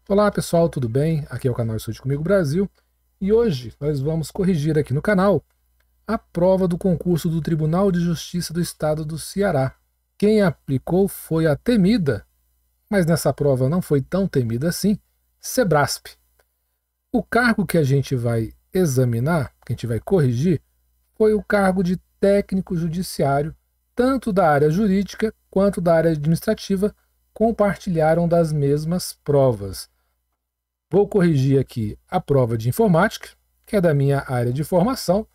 Olá pessoal, tudo bem? Aqui é o canal Estude Comigo Brasil e hoje nós vamos corrigir aqui no canal a prova do concurso do Tribunal de Justiça do Estado do Ceará. Quem aplicou foi a temida, mas nessa prova não foi tão temida assim, Sebrasp. O cargo que a gente vai examinar, que a gente vai corrigir, foi o cargo de técnico judiciário, tanto da área jurídica quanto da área administrativa compartilharam das mesmas provas. Vou corrigir aqui a prova de informática, que é da minha área de formação,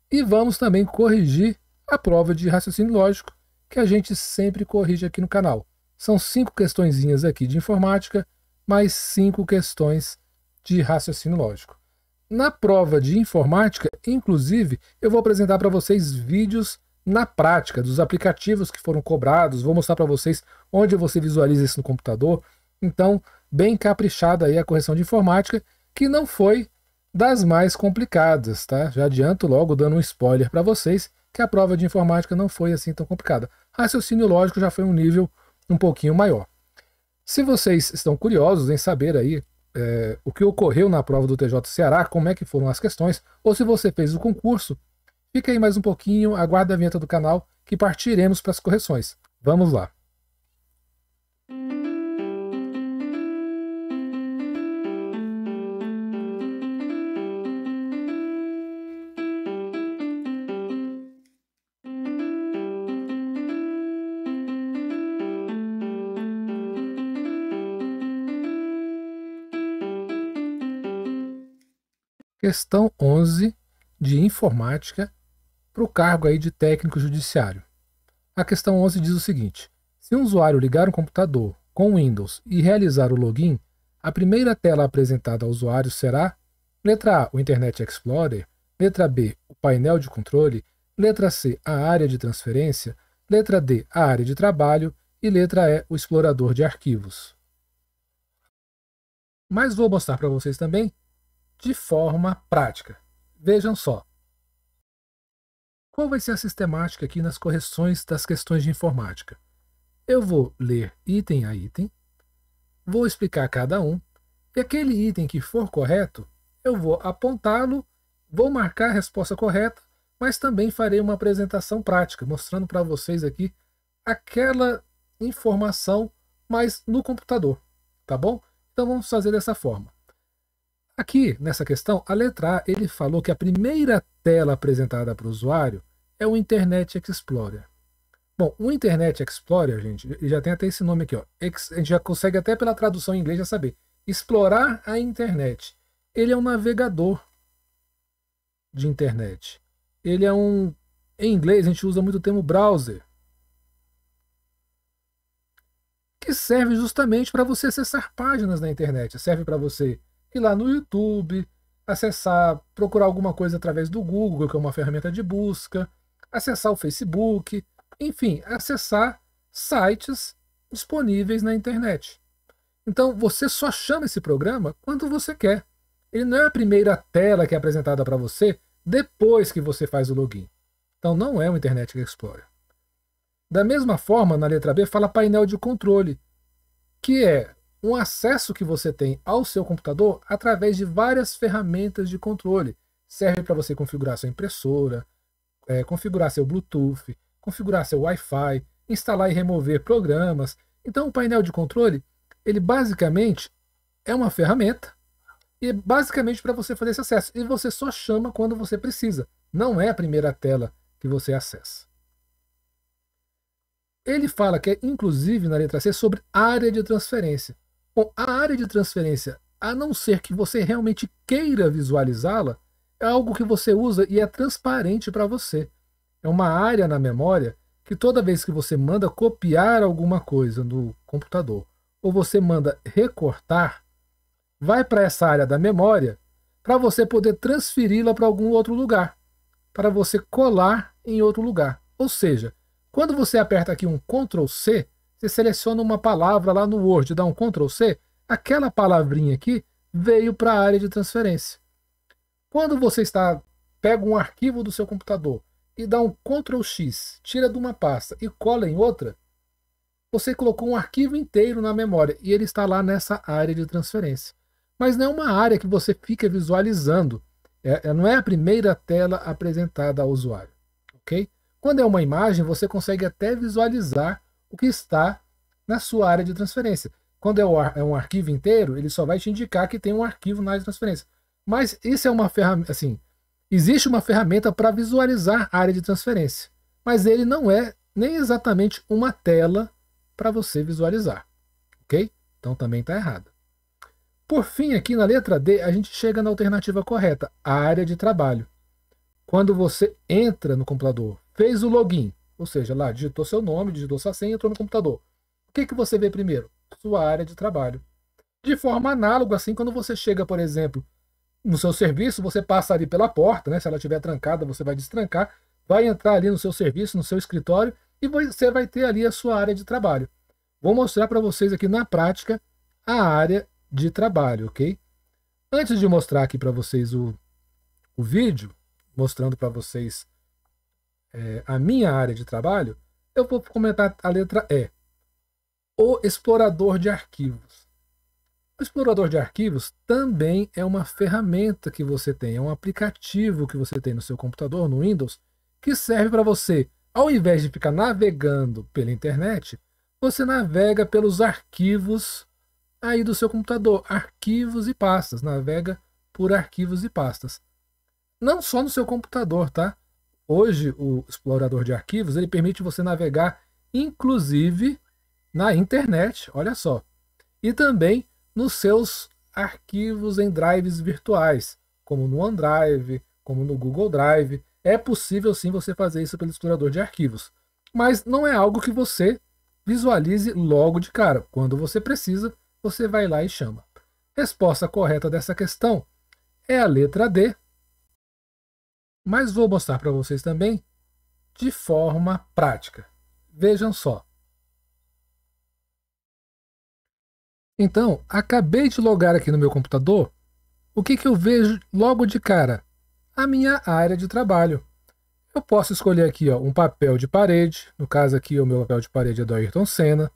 e vamos também corrigir a prova de raciocínio lógico, que a gente sempre corrige aqui no canal. São 5 questõezinhas aqui de informática, mais 5 questões de raciocínio lógico. Na prova de informática, inclusive, eu vou apresentar para vocês vídeos na prática dos aplicativos que foram cobrados, vou mostrar para vocês onde você visualiza isso no computador. Então, bem caprichada aí a correção de informática, que não foi das mais complicadas, tá? Já adianto logo, dando um spoiler para vocês, que a prova de informática não foi assim tão complicada. Raciocínio lógico já foi um nível um pouquinho maior. Se vocês estão curiosos em saber aí o que ocorreu na prova do TJ Ceará, como é que foram as questões, ou se você fez o concurso, fica aí mais um pouquinho, aguarda a vinheta do canal, que partiremos para as correções. Vamos lá. Questão 11 de informática para o cargo aí de técnico judiciário. A questão 11 diz o seguinte: se um usuário ligar um computador com Windows e realizar o login, a primeira tela apresentada ao usuário será: letra A, o Internet Explorer; letra B, o painel de controle; letra C, a área de transferência; letra D, a área de trabalho; e letra E, o explorador de arquivos. Mas vou mostrar para vocês também de forma prática. Vejam só. Qual vai ser a sistemática aqui nas correções das questões de informática? Eu vou ler item a item, vou explicar cada um, e aquele item que for correto, eu vou apontá-lo, vou marcar a resposta correta, mas também farei uma apresentação prática, mostrando para vocês aqui aquela informação, mas no computador, tá bom? Então vamos fazer dessa forma. Aqui, nessa questão, a letra A, ele falou que a primeira tela apresentada para o usuário é o Internet Explorer. Bom, o Internet Explorer, gente, já tem até esse nome aqui, ó. A gente já consegue até pela tradução em inglês já saber. Explorar a internet. Ele é um navegador de internet. Ele é um... Em inglês, a gente usa muito o termo browser, que serve justamente para você acessar páginas na internet. Serve para você ir lá no YouTube, acessar, procurar alguma coisa através do Google, que é uma ferramenta de busca, acessar o Facebook, enfim, acessar sites disponíveis na internet. Então você só chama esse programa quando você quer. Ele não é a primeira tela que é apresentada para você depois que você faz o login. Então não é o Internet Explorer. Da mesma forma, na letra B fala painel de controle, que é um acesso que você tem ao seu computador através de várias ferramentas de controle. Serve para você configurar sua impressora, configurar seu Bluetooth, configurar seu Wi-Fi, instalar e remover programas. Então o painel de controle, ele basicamente é uma ferramenta e é basicamente para você fazer esse acesso. E você só chama quando você precisa. Não é a primeira tela que você acessa. Ele fala que é, inclusive, na letra C, sobre área de transferência. Bom, a área de transferência, a não ser que você realmente queira visualizá-la, é algo que você usa e é transparente para você. É uma área na memória que toda vez que você manda copiar alguma coisa no computador ou você manda recortar, vai para essa área da memória para você poder transferi-la para algum outro lugar, para você colar em outro lugar. Ou seja, quando você aperta aqui um Ctrl C, você seleciona uma palavra lá no Word, dá um Ctrl C, aquela palavrinha aqui veio para a área de transferência. Quando você pega um arquivo do seu computador e dá um Ctrl X, tira de uma pasta e cola em outra, você colocou um arquivo inteiro na memória e ele está lá nessa área de transferência. Mas não é uma área que você fica visualizando. Não é a primeira tela apresentada ao usuário. Ok? Quando é uma imagem, você consegue até visualizar o que está na sua área de transferência. Quando é um arquivo inteiro, ele só vai te indicar que tem um arquivo na área de transferência. Mas isso é uma ferramenta, assim, existe uma ferramenta para visualizar a área de transferência, mas ele não é nem exatamente uma tela para você visualizar, ok? Então também está errado. Por fim, aqui na letra D, a gente chega na alternativa correta, a área de trabalho. Quando você entra no computador, fez o login, ou seja, lá digitou seu nome, digitou sua senha, entrou no computador. O que você vê primeiro? Sua área de trabalho. De forma análoga, assim, quando você chega, por exemplo, no seu serviço, você passa ali pela porta, né? Se ela estiver trancada, você vai destrancar, vai entrar ali no seu serviço, no seu escritório, e você vai ter ali a sua área de trabalho. Vou mostrar para vocês aqui na prática a área de trabalho, ok? Antes de mostrar aqui para vocês o vídeo, mostrando para vocês a minha área de trabalho, eu vou comentar a letra E. O explorador de arquivos. O explorador de arquivos também é uma ferramenta que você tem, é um aplicativo que você tem no seu computador, no Windows, que serve para você, ao invés de ficar navegando pela internet, você navega pelos arquivos aí do seu computador, arquivos e pastas, navega por arquivos e pastas. Não só no seu computador, tá? Hoje o explorador de arquivos, ele permite você navegar inclusive na internet, olha só, e também nos seus arquivos em drives virtuais, como no OneDrive, como no Google Drive. É possível sim você fazer isso pelo explorador de arquivos, mas não é algo que você visualize logo de cara. Quando você precisa, você vai lá e chama. Resposta correta dessa questão é a letra D, mas vou mostrar para vocês também de forma prática. Vejam só. Então, acabei de logar aqui no meu computador. O que eu vejo logo de cara? A minha área de trabalho. Eu posso escolher aqui um papel de parede. No caso aqui, o meu papel de parede é do Ayrton Senna.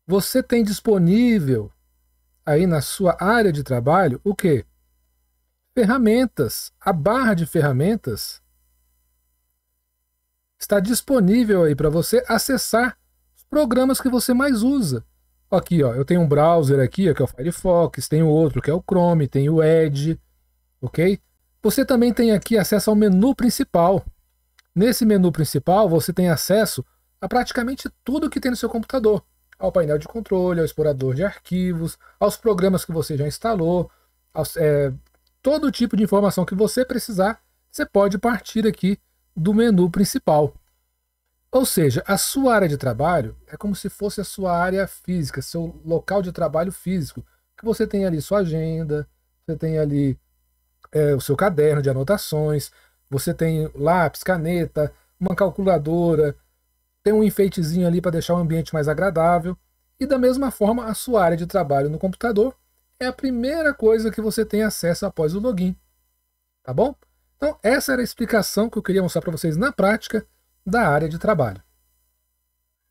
Você tem disponível aí na sua área de trabalho o quê? Ferramentas. A barra de ferramentas está disponível aí para você acessar os programas que você mais usa. Aqui, eu tenho um browser aqui, que é o Firefox, tem outro que é o Chrome, tem o Edge, ok? Você também tem aqui acesso ao menu principal. Nesse menu principal, você tem acesso a praticamente tudo que tem no seu computador. Ao painel de controle, ao explorador de arquivos, aos programas que você já instalou, todo tipo de informação que você precisar, você pode partir aqui do menu principal. Ou seja, a sua área de trabalho é como se fosse a sua área física, seu local de trabalho físico, que você tem ali sua agenda, você tem ali o seu caderno de anotações, você tem lápis, caneta, uma calculadora, tem um enfeitezinho ali para deixar o ambiente mais agradável. E da mesma forma, a sua área de trabalho no computador é a primeira coisa que você tem acesso após o login. Tá bom? Então, essa era a explicação que eu queria mostrar para vocês na prática da área de trabalho.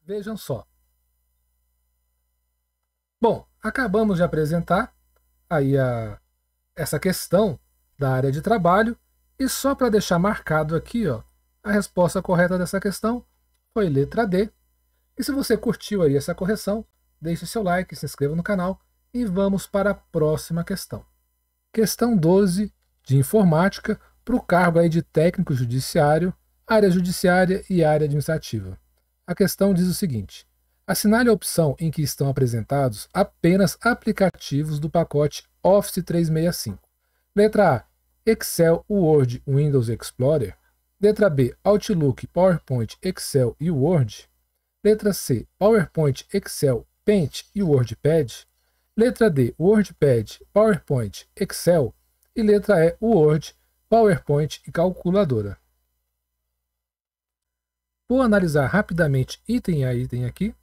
Vejam só. Bom, acabamos de apresentar aí essa questão da área de trabalho, e só para deixar marcado aqui, a resposta correta dessa questão foi letra D. E se você curtiu aí essa correção, deixe seu like, se inscreva no canal e vamos para a próxima questão. Questão 12 de informática para o cargo aí de técnico judiciário, área judiciária e área administrativa. A questão diz o seguinte: assinale a opção em que estão apresentados apenas aplicativos do pacote Office 365. Letra A, Excel, Word, Windows Explorer. Letra B, Outlook, PowerPoint, Excel e Word. Letra C, PowerPoint, Excel, Paint e WordPad. Letra D, WordPad, PowerPoint, Excel. E letra E, Word, PowerPoint e calculadora. Vou analisar rapidamente item a item aqui,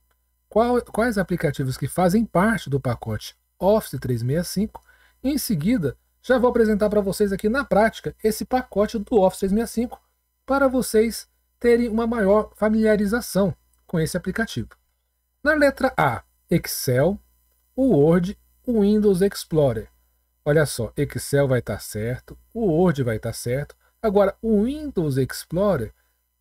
quais aplicativos que fazem parte do pacote Office 365, e em seguida já vou apresentar para vocês aqui na prática esse pacote do Office 365 para vocês terem uma maior familiarização com esse aplicativo. Na letra A, Excel, o Word, o Windows Explorer. Olha só, Excel vai estar certo, o Word vai estar certo. Agora, o Windows Explorer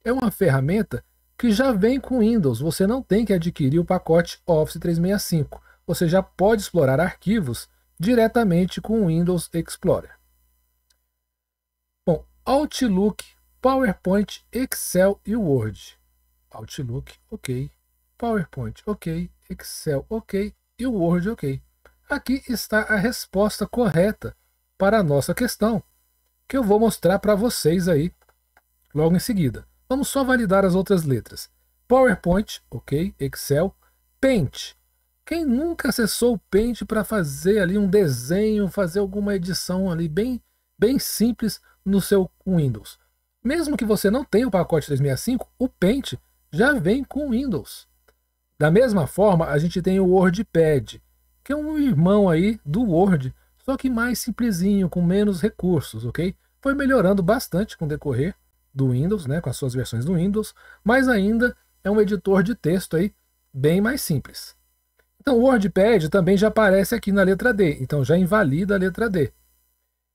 é uma ferramenta que já vem com Windows. Você não tem que adquirir o pacote Office 365. Você já pode explorar arquivos diretamente com o Windows Explorer. Bom, Outlook, PowerPoint, Excel e Word. Outlook, ok. PowerPoint, ok. Excel, ok. E o Word, ok. Aqui está a resposta correta para a nossa questão, que eu vou mostrar para vocês aí logo em seguida. Vamos só validar as outras letras. PowerPoint, ok. Excel, Paint. Quem nunca acessou o Paint para fazer ali um desenho, fazer alguma edição ali bem simples no seu Windows? Mesmo que você não tenha o pacote 365, o Paint já vem com Windows. Da mesma forma, a gente tem o WordPad, que é um irmão aí do Word, só que mais simplesinho, com menos recursos, ok? Foi melhorando bastante com o decorrer do Windows, né, com as suas versões do Windows, mas ainda é um editor de texto aí bem mais simples. Então o WordPad também já aparece aqui na letra D, então já invalida a letra D.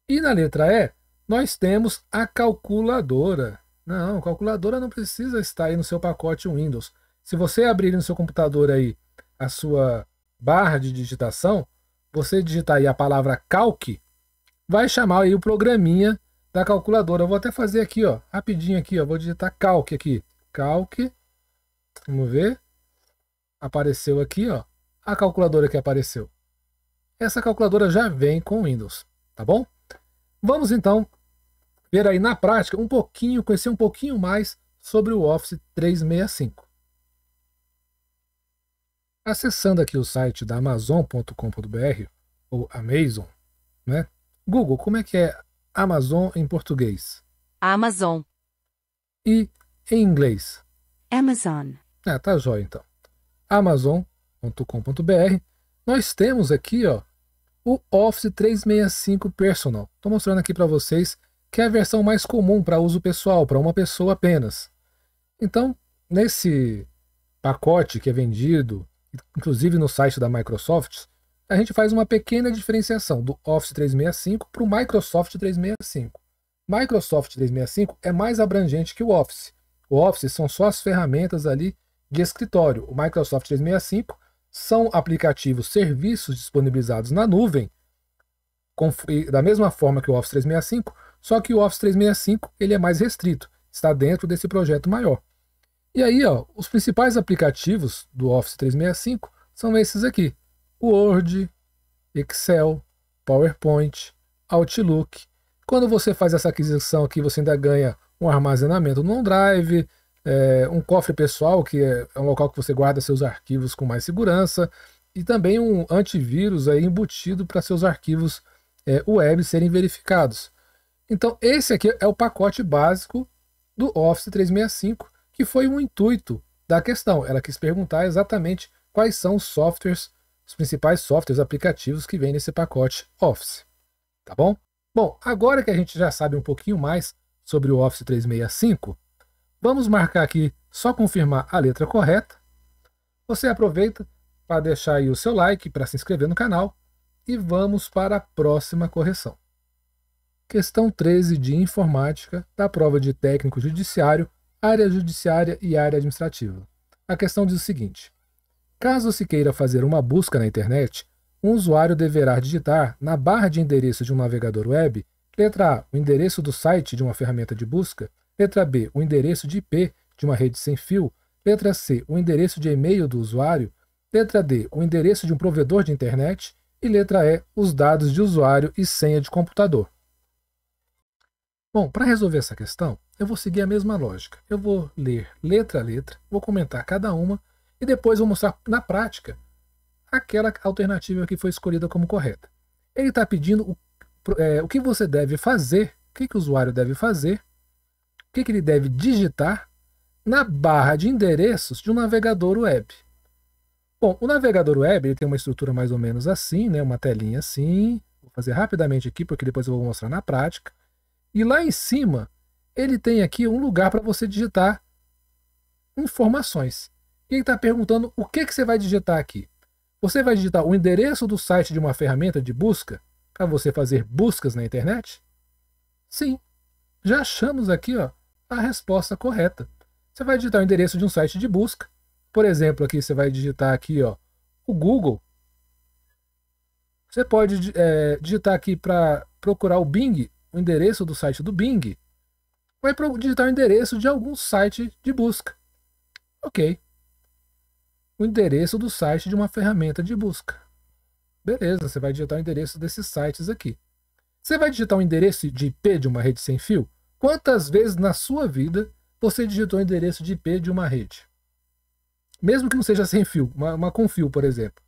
E na letra E, nós temos a calculadora. Não, calculadora não precisa estar aí no seu pacote Windows. Se você abrir no seu computador aí a sua barra de digitação, você digitar aí a palavra calc, vai chamar aí o programinha da calculadora. Eu vou até fazer aqui, ó, rapidinho aqui, ó, vou digitar calc aqui. Calc, vamos ver. Apareceu aqui, ó, a calculadora que apareceu. Essa calculadora já vem com Windows, tá bom? Vamos então ver aí na prática um pouquinho, conhecer um pouquinho mais sobre o Office 365. Acessando aqui o site da Amazon.com.br, ou Amazon, né? Google, como é que é Amazon em português? Amazon. E em inglês? Amazon. Ah, tá jóia então. Amazon.com.br. Nós temos aqui, ó, o Office 365 Personal. Estou mostrando aqui para vocês que é a versão mais comum para uso pessoal, para uma pessoa apenas. Então, nesse pacote que é vendido, inclusive no site da Microsoft, a gente faz uma pequena diferenciação do Office 365 para o Microsoft 365. Microsoft 365 é mais abrangente que o Office. O Office são só as ferramentas ali de escritório. O Microsoft 365 são aplicativos, serviços disponibilizados na nuvem, da mesma forma que o Office 365, só que o Office 365 ele é mais restrito, está dentro desse projeto maior. E aí, ó, os principais aplicativos do Office 365 são esses aqui: Word, Excel, PowerPoint, Outlook. Quando você faz essa aquisição aqui, você ainda ganha um armazenamento no OneDrive, um cofre pessoal, que é um local que você guarda seus arquivos com mais segurança, e também um antivírus aí embutido para seus arquivos web serem verificados. Então esse aqui é o pacote básico do Office 365, que foi o intuito da questão. Ela quis perguntar exatamente quais são os softwares, os principais softwares aplicativos que vêm nesse pacote Office. Tá bom? Bom, agora que a gente já sabe um pouquinho mais sobre o Office 365, vamos marcar aqui, só confirmar a letra correta. Você aproveita para deixar aí o seu like, para se inscrever no canal, e vamos para a próxima correção. Questão 13 de Informática, da prova de Técnico Judiciário, Área Judiciária e Área Administrativa. A questão diz o seguinte: caso se queira fazer uma busca na internet, um usuário deverá digitar na barra de endereço de um navegador web, letra A, o endereço do site de uma ferramenta de busca, letra B, o endereço de IP de uma rede sem fio, letra C, o endereço de e-mail do usuário, letra D, o endereço de um provedor de internet e letra E, os dados de usuário e senha de computador. Bom, para resolver essa questão, eu vou seguir a mesma lógica. Eu vou ler letra a letra, vou comentar cada uma e depois vou mostrar na prática aquela alternativa que foi escolhida como correta. Ele está pedindo o que você deve fazer, o que o usuário deve fazer, o que ele deve digitar na barra de endereços de um navegador web. Bom, o navegador web ele tem uma estrutura mais ou menos assim, né? Uma telinha assim. Vou fazer rapidamente aqui porque depois eu vou mostrar na prática. E lá em cima ele tem aqui um lugar para você digitar informações. E ele está perguntando o que você vai digitar aqui. Você vai digitar o endereço do site de uma ferramenta de busca para você fazer buscas na internet? Sim, já achamos aqui a resposta correta. Você vai digitar o endereço de um site de busca. Por exemplo, aqui você vai digitar aqui o Google. Você pode digitar aqui para procurar o Bing, o endereço do site do Bing. Vai digitar o endereço de algum site de busca. Ok. O endereço do site de uma ferramenta de busca. Beleza, você vai digitar o endereço desses sites aqui. Você vai digitar o endereço de IP de uma rede sem fio? Quantas vezes na sua vida você digitou o endereço de IP de uma rede? Mesmo que não seja sem fio, uma com fio, por exemplo.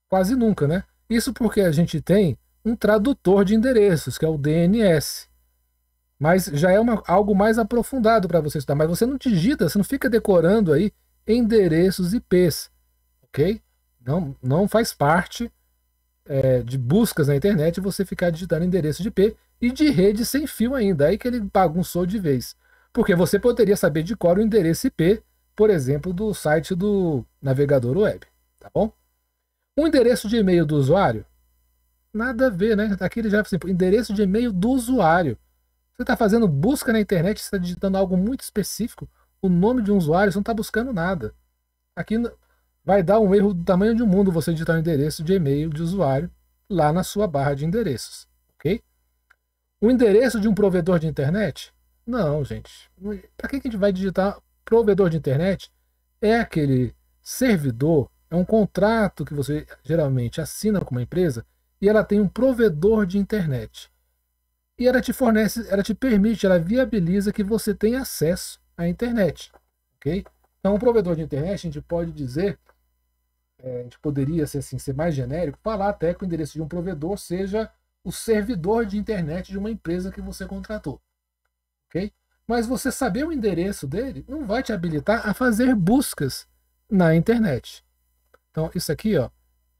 Quase nunca, né? Isso porque a gente tem um tradutor de endereços, que é o DNS. Mas já é algo mais aprofundado para você estudar. Mas você não digita, você não fica decorando aí endereços IPs, ok? Não faz parte de buscas na internet você ficar digitando endereço de IP e de rede sem fio ainda. Aí que ele bagunçou de vez. Porque você poderia saber de cor o endereço IP, por exemplo, do site do navegador web, tá bom? O endereço de e-mail do usuário? Nada a ver, né? Aqui ele já é assim, endereço de e-mail do usuário. Você está fazendo busca na internet, você está digitando algo muito específico, o nome de um usuário, você não está buscando nada. Aqui vai dar um erro do tamanho de um mundo você digitar o endereço de e-mail de usuário lá na sua barra de endereços, ok? O endereço de um provedor de internet? Não, gente. Para que a gente vai digitar provedor de internet? É aquele servidor, é um contrato que você geralmente assina com uma empresa e ela tem um provedor de internet. E ela te fornece, ela te permite, ela viabiliza que você tenha acesso à internet, ok? Então, um provedor de internet, a gente pode dizer, a gente poderia ser mais genérico, falar até que o endereço de um provedor seja o servidor de internet de uma empresa que você contratou, ok? Mas você saber o endereço dele não vai te habilitar a fazer buscas na internet. Então, isso aqui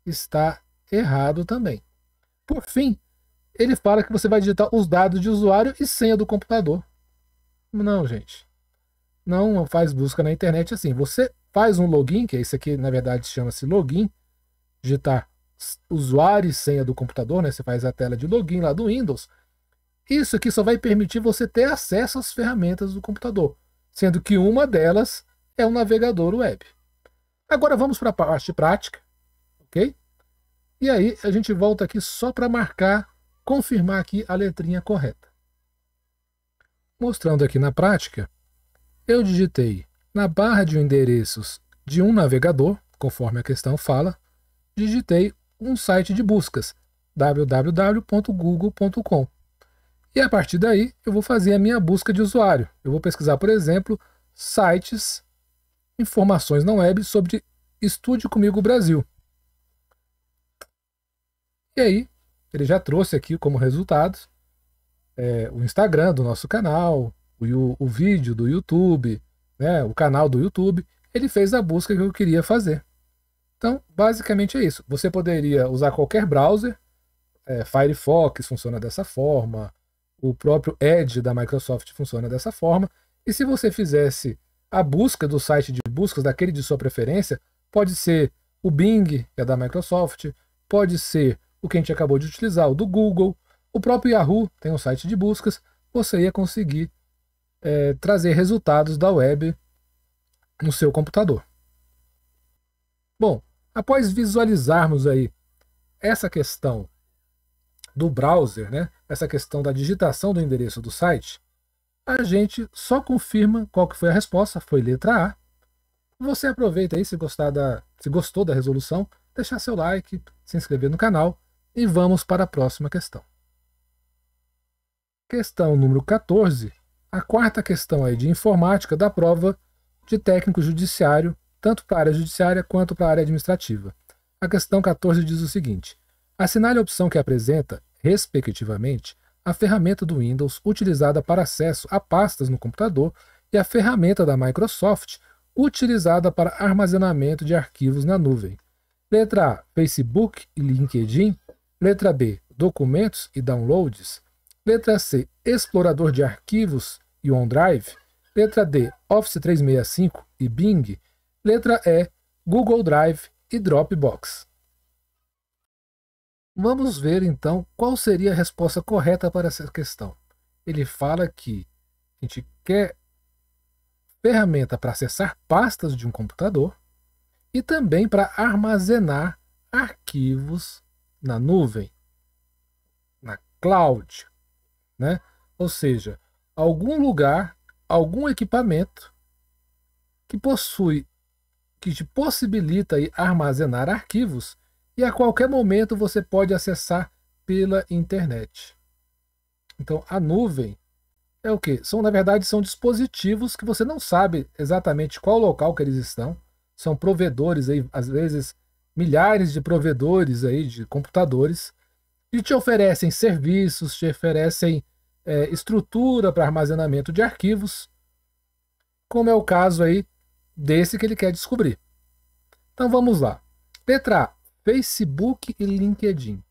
está errado também. Por fim, ele fala que você vai digitar os dados de usuário e senha do computador. Não, gente. Não faz busca na internet assim. Você faz um login, que esse aqui na verdade chama-se login, digitar usuário e senha do computador, né? Você faz a tela de login lá do Windows. Isso aqui só vai permitir você ter acesso às ferramentas do computador, sendo que uma delas é o navegador web. Agora vamos para a parte prática, ok? E aí a gente volta aqui só para confirmar aqui a letrinha correta. Mostrando aqui na prática, eu digitei na barra de endereços de um navegador, conforme a questão fala, digitei um site de buscas, www.google.com. E a partir daí eu vou fazer a minha busca de usuário. Eu vou pesquisar, por exemplo, sites, informações na web sobre Estude Comigo Brasil. E aí, ele já trouxe aqui como resultados o Instagram do nosso canal, o vídeo do YouTube, né, o canal do YouTube. Ele fez a busca que eu queria fazer. Então, basicamente é isso. Você poderia usar qualquer browser, Firefox funciona dessa forma, o próprio Edge da Microsoft funciona dessa forma, e se você fizesse a busca do site de buscas daquele de sua preferência, pode ser o Bing, que é da Microsoft, pode ser o que a gente acabou de utilizar, o do Google, o próprio Yahoo tem um site de buscas, você ia conseguir trazer resultados da web no seu computador. Bom, após visualizarmos aí essa questão do browser, né, essa questão da digitação do endereço do site, a gente só confirma qual que foi a resposta, foi letra A. Você aproveita aí, se gostou da resolução, deixar seu like, se inscrever no canal e vamos para a próxima questão. Questão número 14, a quarta questão aí de informática da prova de técnico judiciário, tanto para a área judiciária quanto para a área administrativa. A questão 14 diz o seguinte: assinale a opção que apresenta, respectivamente, a ferramenta do Windows utilizada para acesso a pastas no computador e a ferramenta da Microsoft utilizada para armazenamento de arquivos na nuvem. Letra A, Facebook e LinkedIn. Letra B, documentos e downloads. Letra C, explorador de arquivos e OneDrive. Letra D, Office 365 e Bing. Letra E, Google Drive e Dropbox. Vamos ver então qual seria a resposta correta para essa questão. Ele fala que a gente quer ferramenta para acessar pastas de um computador e também para armazenar arquivos na nuvem, na cloud, né? Ou seja, algum lugar, algum equipamento que te possibilita aí armazenar arquivos e a qualquer momento você pode acessar pela internet. Então, a nuvem é o quê? Na verdade, são dispositivos que você não sabe exatamente qual local que eles estão. São provedores aí, às vezes milhares de provedores aí de computadores, e te oferecem serviços, te oferecem estrutura para armazenamento de arquivos, como é o caso aí desse que ele quer descobrir. Então vamos lá. Letra A, Facebook e LinkedIn.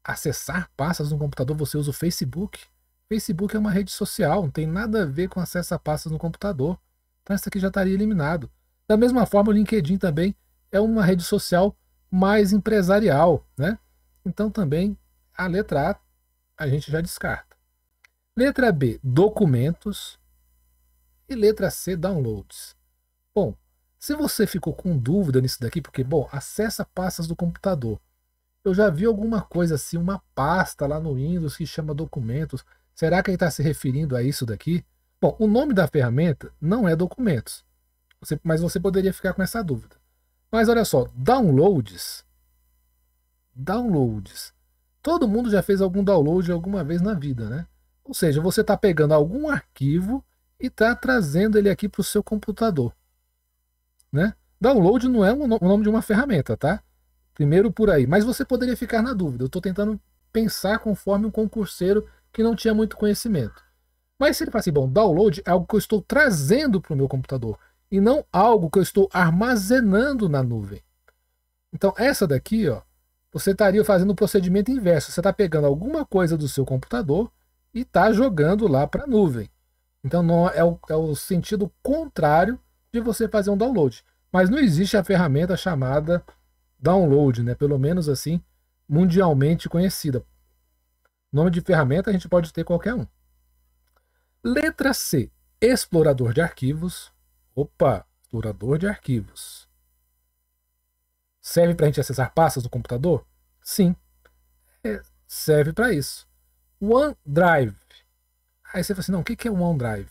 Acessar pastas no computador, você usa o Facebook? Facebook é uma rede social, não tem nada a ver com acesso a pastas no computador. Então isso aqui já estaria eliminado. Da mesma forma, o LinkedIn também é uma rede social mais empresarial, né? Então também a letra A gente já descarta. Letra B, documentos. E letra C, downloads. Bom, se você ficou com dúvida nisso daqui, porque, bom, acessa pastas do computador. Eu já vi alguma coisa assim, uma pasta lá no Windows que chama documentos. Será que ele está se referindo a isso daqui? Bom, o nome da ferramenta não é documentos, mas você poderia ficar com essa dúvida. Mas olha só, downloads. Downloads. Todo mundo já fez algum download alguma vez na vida, né? Ou seja, você está pegando algum arquivo e está trazendo ele aqui para o seu computador, né? Download não é o nome de uma ferramenta, tá? Primeiro por aí. Mas você poderia ficar na dúvida. Eu estou tentando pensar conforme um concurseiro que não tinha muito conhecimento. Mas se ele fala assim, bom, download é algo que eu estou trazendo para o meu computador e não algo que eu estou armazenando na nuvem. Então essa daqui, ó, você estaria fazendo o procedimento inverso. Você está pegando alguma coisa do seu computador e está jogando lá para a nuvem. Então não é o sentido contrário de você fazer um download. Mas não existe a ferramenta chamada download, né? Pelo menos assim, mundialmente conhecida. Nome de ferramenta a gente pode ter qualquer um. Letra C, explorador de arquivos. Opa, explorador de arquivos. Serve para a gente acessar pastas no computador? Sim, serve para isso. OneDrive. Aí você fala assim, não, o que é o OneDrive?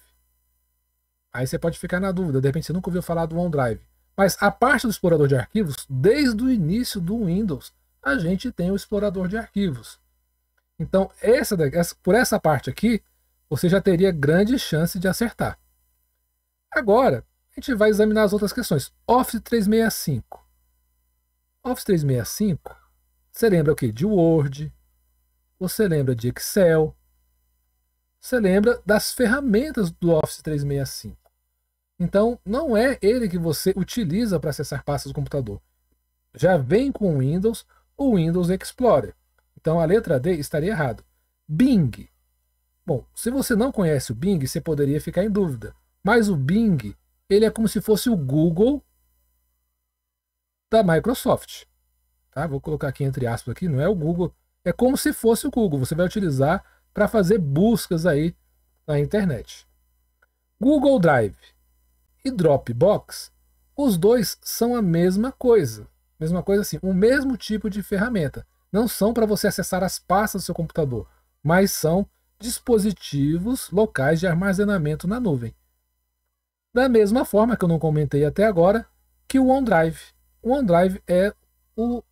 Aí você pode ficar na dúvida, de repente você nunca ouviu falar do OneDrive. Mas a parte do explorador de arquivos, desde o início do Windows, a gente tem o explorador de arquivos. Então, por essa parte aqui, você já teria grande chance de acertar. Agora, a gente vai examinar as outras questões. Office 365. Office 365, você lembra o quê? De Word, você lembra de Excel, você lembra das ferramentas do Office 365. Então, não é ele que você utiliza para acessar pastas do computador. Já vem com o Windows Explorer. Então, a letra D estaria errado. Bing. Bom, se você não conhece o Bing, você poderia ficar em dúvida. Mas o Bing, ele é como se fosse o Google da Microsoft. Tá? Vou colocar aqui entre aspas aqui, não é o Google. É como se fosse o Google. Você vai utilizar para fazer buscas aí na internet. Google Drive e Dropbox, os dois são a mesma coisa. Mesma coisa assim, o mesmo tipo de ferramenta. Não são para você acessar as pastas do seu computador, mas são dispositivos locais de armazenamento na nuvem. Da mesma forma que eu não comentei até agora, que o OneDrive. O OneDrive é o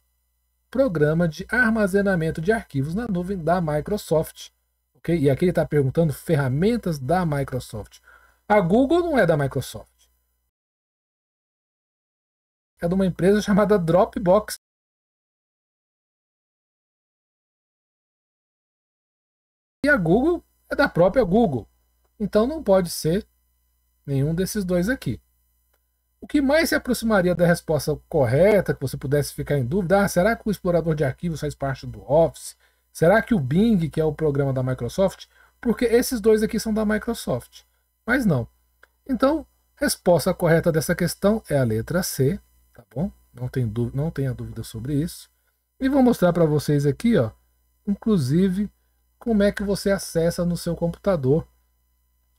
programa de armazenamento de arquivos na nuvem da Microsoft. Okay? E aqui ele está perguntando ferramentas da Microsoft. A Google não é da Microsoft. É de uma empresa chamada Dropbox. E a Google é da própria Google. Então não pode ser nenhum desses dois aqui. O que mais se aproximaria da resposta correta, que você pudesse ficar em dúvida, será que o explorador de arquivos faz parte do Office? Será que o Bing, que é o programa da Microsoft? Porque esses dois aqui são da Microsoft. Mas não. Então, Resposta correta dessa questão é a letra C, tá bom? Não tenha dúvida sobre isso. E vou mostrar para vocês aqui, ó, inclusive, como é que você acessa no seu computador.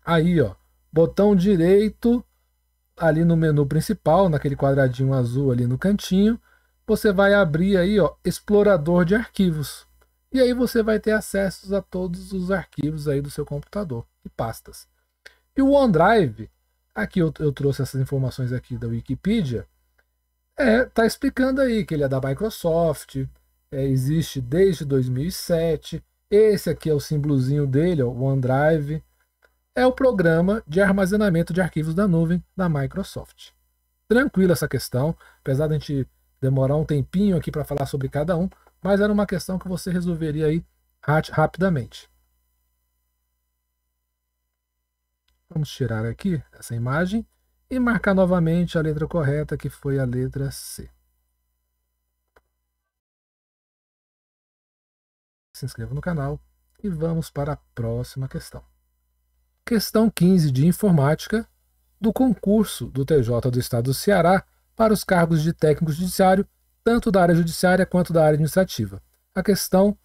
Aí, ó, botão direito ali no menu principal, naquele quadradinho azul ali no cantinho, você vai abrir aí, ó, explorador de arquivos. E aí você vai ter acesso a todos os arquivos aí do seu computador e pastas. E o OneDrive, aqui eu trouxe essas informações aqui da Wikipedia, tá explicando aí que ele é da Microsoft, existe desde 2007. Esse aqui é o símbolozinho dele, ó, o OneDrive. É o programa de armazenamento de arquivos da nuvem da Microsoft. Tranquila essa questão, apesar de a gente demorar um tempinho aqui para falar sobre cada um, mas era uma questão que você resolveria aí rapidamente. Vamos tirar aqui essa imagem e marcar novamente a letra correta, que foi a letra C. Se inscreva no canal e vamos para a próxima questão. Questão 15 de informática do concurso do TJ do Estado do Ceará para os cargos de técnico judiciário, tanto da área judiciária quanto da área administrativa. A questão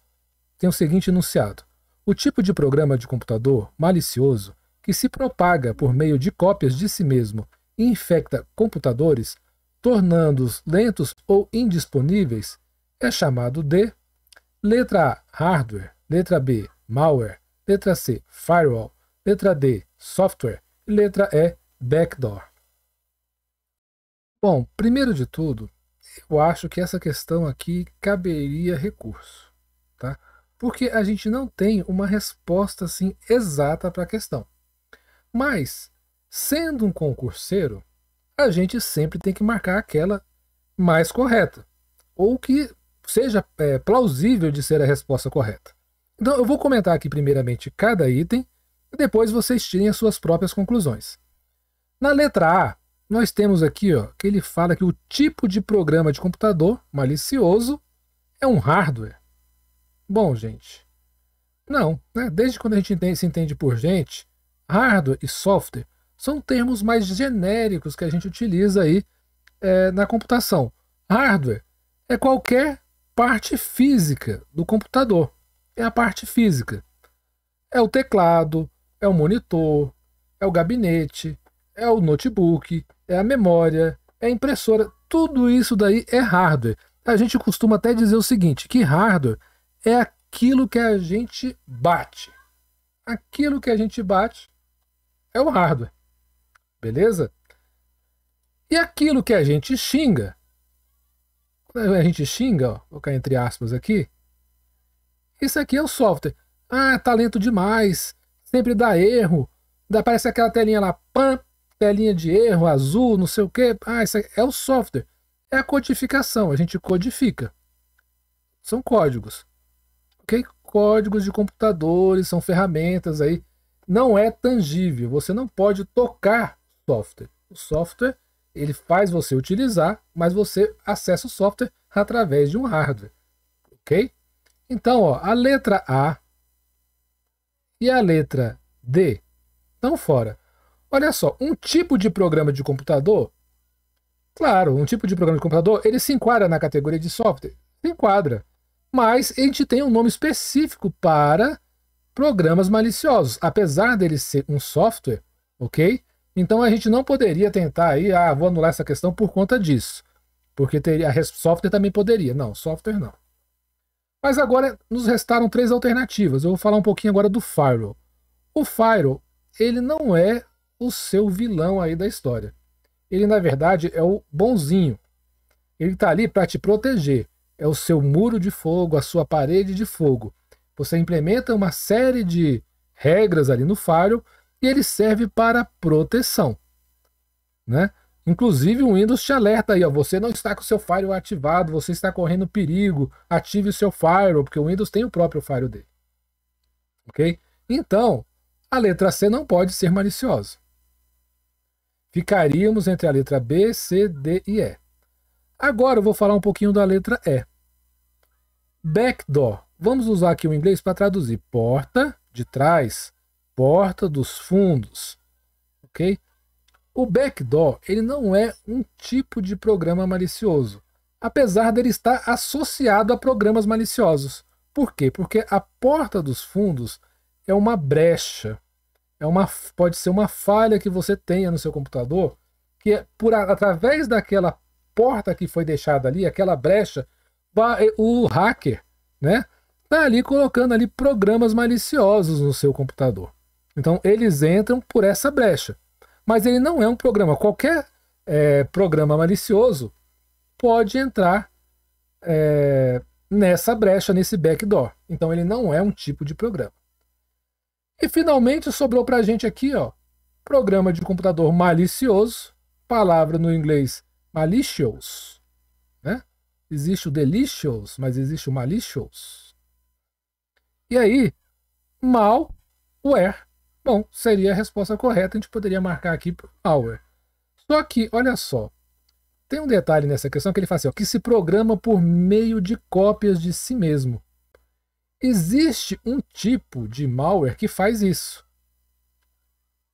tem o seguinte enunciado: o tipo de programa de computador malicioso que se propaga por meio de cópias de si mesmo e infecta computadores, tornando-os lentos ou indisponíveis, é chamado de letra A, hardware, letra B, malware, letra C, firewall, letra D, software e letra E, backdoor. Bom, primeiro de tudo, eu acho que essa questão aqui caberia recurso, tá? Porque a gente não tem uma resposta assim exata para a questão. Mas, sendo um concurseiro, a gente sempre tem que marcar aquela mais correta, ou que seja plausível de ser a resposta correta. Então, eu vou comentar aqui primeiramente cada item, e depois vocês tirem as suas próprias conclusões. Na letra A, nós temos aqui, ó, que ele fala que o tipo de programa de computador malicioso é um hardware. Bom, gente, não, né? Desde quando a gente se entende por gente, hardware e software são termos mais genéricos que a gente utiliza aí na computação. Hardware é qualquer parte física do computador. É a parte física. É o teclado, é o monitor, é o gabinete, é o notebook, é a memória, é a impressora. Tudo isso daí é hardware. A gente costuma até dizer o seguinte, que hardware é aquilo que a gente bate. Aquilo que a gente bate é o hardware. Beleza? E aquilo que a gente xinga, quando a gente xinga, ó, vou colocar entre aspas aqui, isso aqui é o software. Ah, tá lento demais, sempre dá erro, aparece aquela telinha lá, pam, telinha de erro, azul, não sei o quê. Ah, isso é o software. É a codificação, a gente codifica. São códigos. Ok? Códigos de computadores, são ferramentas aí. Não é tangível, você não pode tocar software. O software, ele faz você utilizar, mas você acessa o software através de um hardware. Ok? Então, ó, a letra A e a letra D estão fora. Olha só, um tipo de programa de computador, claro, um tipo de programa de computador, ele se enquadra na categoria de software, se enquadra, mas a gente tem um nome específico para programas maliciosos, apesar dele ser um software, ok? Então a gente não poderia tentar aí, vou anular essa questão por conta disso, porque software também poderia, não, software não. Mas agora nos restaram 3 alternativas, eu vou falar um pouquinho agora do firewall. O firewall, ele não é o seu vilão aí da história. Ele, na verdade, é o bonzinho. Ele está ali para te proteger. É o seu muro de fogo, a sua parede de fogo. Você implementa uma série de regras ali no firewall e ele serve para proteção, né? Inclusive o Windows te alerta aí, ó, você não está com o seu firewall ativado, você está correndo perigo, ative o seu firewall, porque o Windows tem o próprio firewall dele. Ok? Então, a letra C não pode ser maliciosa. Ficaríamos entre a letra B, C, D e E. Agora eu vou falar um pouquinho da letra E. Backdoor. Vamos usar aqui o inglês para traduzir. Porta de trás, porta dos fundos. Ok? O backdoor, ele não é um tipo de programa malicioso, apesar dele estar associado a programas maliciosos. Por quê? Porque a porta dos fundos é uma brecha, pode ser uma falha que você tenha no seu computador, que através daquela porta que foi deixada ali, aquela brecha, o hacker, né, tá ali colocando ali programas maliciosos no seu computador. Então eles entram por essa brecha. Mas ele não é um programa. Qualquer programa malicioso pode entrar nessa brecha, nesse backdoor. Então ele não é um tipo de programa. E finalmente sobrou para a gente aqui, ó, programa de computador malicioso, palavra no inglês malicious, né? Existe o delicious, mas existe o malicious. E aí, malware. Bom, seria a resposta correta, a gente poderia marcar aqui por malware. Só que, olha só, tem um detalhe nessa questão que ele fala assim, ó, que se programa por meio de cópias de si mesmo. Existe um tipo de malware que faz isso.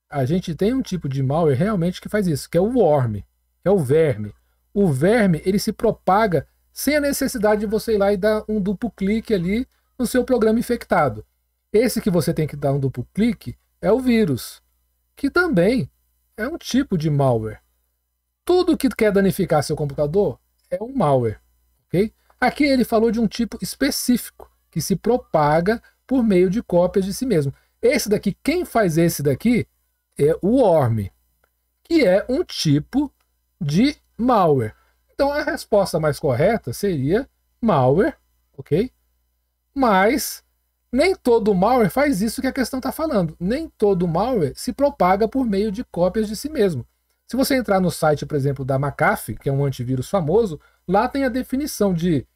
A gente tem um tipo de malware realmente que faz isso, que é o worm, que é o verme. O verme, ele se propaga sem a necessidade de você ir lá e dar um duplo clique ali no seu programa infectado. Esse que você tem que dar um duplo clique é o vírus, que também é um tipo de malware. Tudo que quer danificar seu computador é um malware, ok? Aqui ele falou de um tipo específico, que se propaga por meio de cópias de si mesmo. Esse daqui, quem faz esse daqui é o worm, que é um tipo de malware. Então a resposta mais correta seria malware, ok? Mas nem todo malware faz isso que a questão está falando. Nem todo malware se propaga por meio de cópias de si mesmo. Se você entrar no site, por exemplo, da McAfee, que é um antivírus famoso, lá tem a definição de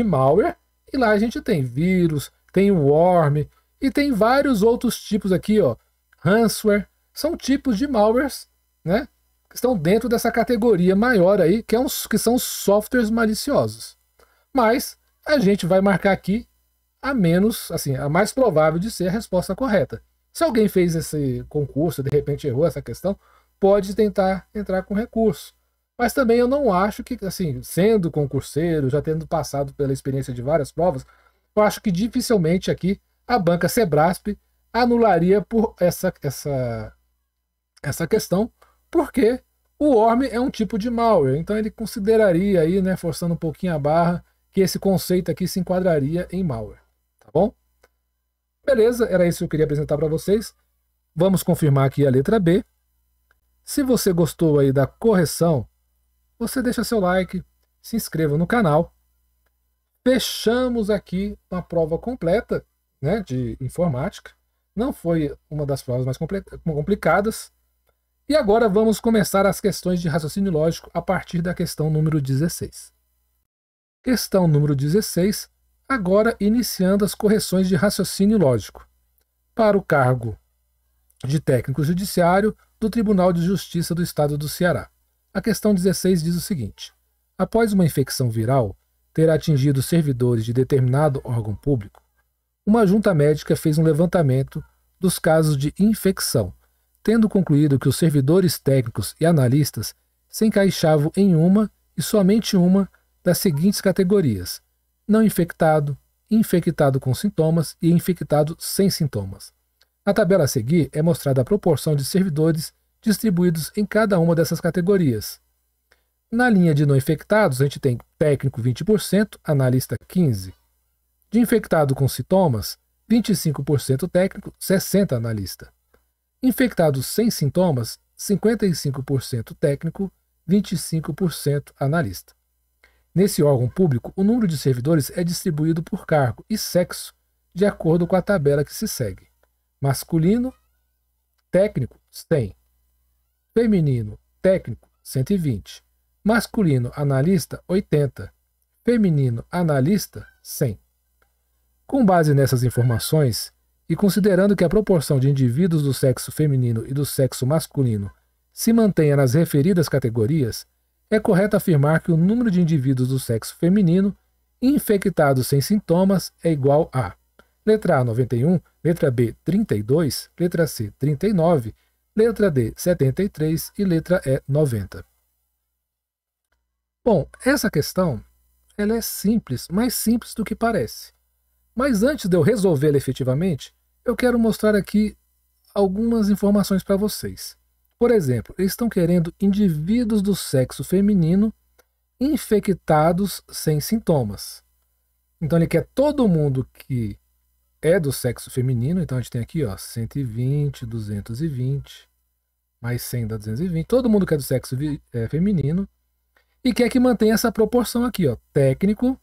malware, e lá a gente tem vírus, tem worm, e tem vários outros tipos aqui, ó, ransomware. São tipos de malwares, né, que estão dentro dessa categoria maior aí, que são softwares maliciosos. Mas a gente vai marcar aqui a menos, assim, a mais provável de ser a resposta correta. Se alguém fez esse concurso, de repente errou essa questão, pode tentar entrar com recurso. Mas também eu não acho que, assim, sendo concurseiro, já tendo passado pela experiência de várias provas, eu acho que dificilmente aqui a banca Sebrasp anularia por essa questão, porque o worm é um tipo de malware, então ele consideraria aí, né, forçando um pouquinho a barra, que esse conceito aqui se enquadraria em malware. Tá bom? Beleza, era isso que eu queria apresentar para vocês. Vamos confirmar aqui a letra B. Se você gostou aí da correção, você deixa seu like, se inscreva no canal. Fechamos aqui uma prova completa, né, de informática. Não foi uma das provas mais complicadas. E agora vamos começar as questões de raciocínio lógico a partir da questão número 16. Questão número 16. Agora iniciando as correções de raciocínio lógico para o cargo de técnico judiciário do Tribunal de Justiça do Estado do Ceará. A questão 16 diz o seguinte: após uma infecção viral ter atingido servidores de determinado órgão público, uma junta médica fez um levantamento dos casos de infecção, tendo concluído que os servidores técnicos e analistas se encaixavam em uma e somente uma das seguintes categorias: não infectado, infectado com sintomas e infectado sem sintomas. Na tabela a seguir é mostrada a proporção de servidores distribuídos em cada uma dessas categorias. Na linha de não infectados, a gente tem técnico 20%, analista 15%. De infectado com sintomas, 25% técnico, 60% analista. Infectados sem sintomas, 55% técnico, 25% analista. Nesse órgão público, o número de servidores é distribuído por cargo e sexo, de acordo com a tabela que se segue. Masculino, técnico, 100. Feminino, técnico, 120. Masculino, analista, 80. Feminino, analista, 100. Com base nessas informações, e considerando que a proporção de indivíduos do sexo feminino e do sexo masculino se mantenha nas referidas categorias, é correto afirmar que o número de indivíduos do sexo feminino infectados sem sintomas é igual a letra A, 91, letra B, 32, letra C, 39, letra D, 73 e letra E, 90. Bom, essa questão ela é simples, mais simples do que parece. Mas antes de eu resolvê-la efetivamente, eu quero mostrar aqui algumas informações para vocês. Por exemplo, eles estão querendo indivíduos do sexo feminino infectados sem sintomas. Então ele quer todo mundo que é do sexo feminino, então a gente tem aqui, ó, 120, 220, mais 100 dá 220, todo mundo que é do sexo feminino, e quer que mantenha essa proporção aqui, ó, técnico,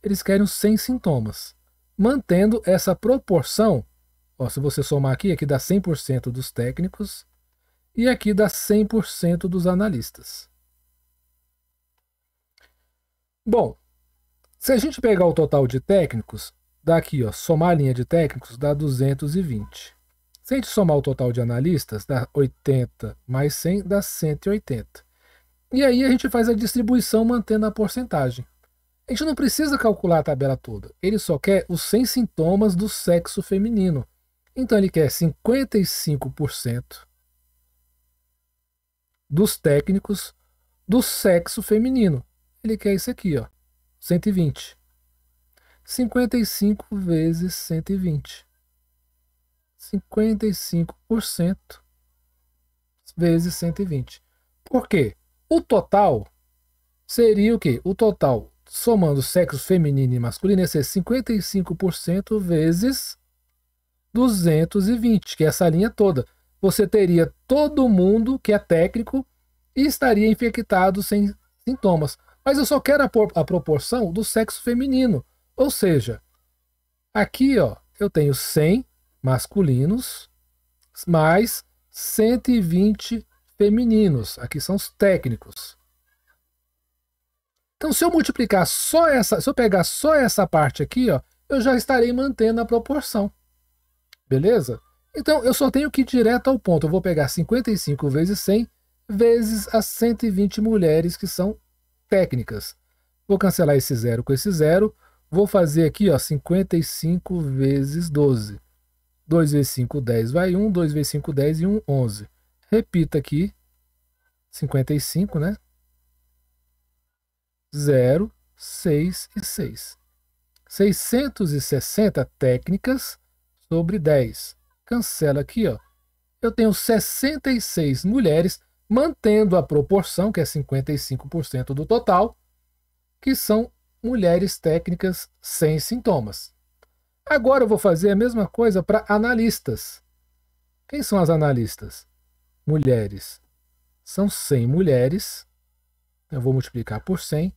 eles querem os sem sintomas. Mantendo essa proporção, ó, se você somar aqui dá 100% dos técnicos, e aqui dá 100% dos analistas. Bom, se a gente pegar o total de técnicos, dá aqui, ó, somar a linha de técnicos, dá 220. Se a gente somar o total de analistas, dá 80 mais 100, dá 180. E aí a gente faz a distribuição mantendo a porcentagem. A gente não precisa calcular a tabela toda. Ele só quer os sem sintomas do sexo feminino. Então ele quer 55% dos técnicos do sexo feminino. Ele quer isso aqui, ó, 120. 55 vezes 120. 55% vezes 120. Por quê? O total seria o quê? O total, somando sexo feminino e masculino, ia ser 55% vezes 220, que é essa linha toda. Você teria todo mundo que é técnico e estaria infectado sem sintomas. Mas eu só quero a proporção do sexo feminino. Ou seja, aqui, ó, eu tenho 100 masculinos mais 120 femininos. Aqui são os técnicos. Então, se eu multiplicar só essa, se eu pegar só essa parte aqui, ó, eu já estarei mantendo a proporção. Beleza? Então, eu só tenho que ir direto ao ponto. Eu vou pegar 55 vezes 100 vezes as 120 mulheres que são técnicas. Vou cancelar esse zero com esse zero. Vou fazer aqui, ó, 55 vezes 12. 2 vezes 5, 10 vai 1. 2 vezes 5, 10 e 1, 11. Repita aqui. 55, né? 0, 6 e 6. 660 técnicas sobre 10. Cancela aqui, ó. Eu tenho 66 mulheres, mantendo a proporção, que é 55% do total, que são mulheres técnicas sem sintomas. Agora eu vou fazer a mesma coisa para analistas. Quem são as analistas? Mulheres. São 100 mulheres. Eu vou multiplicar por 100.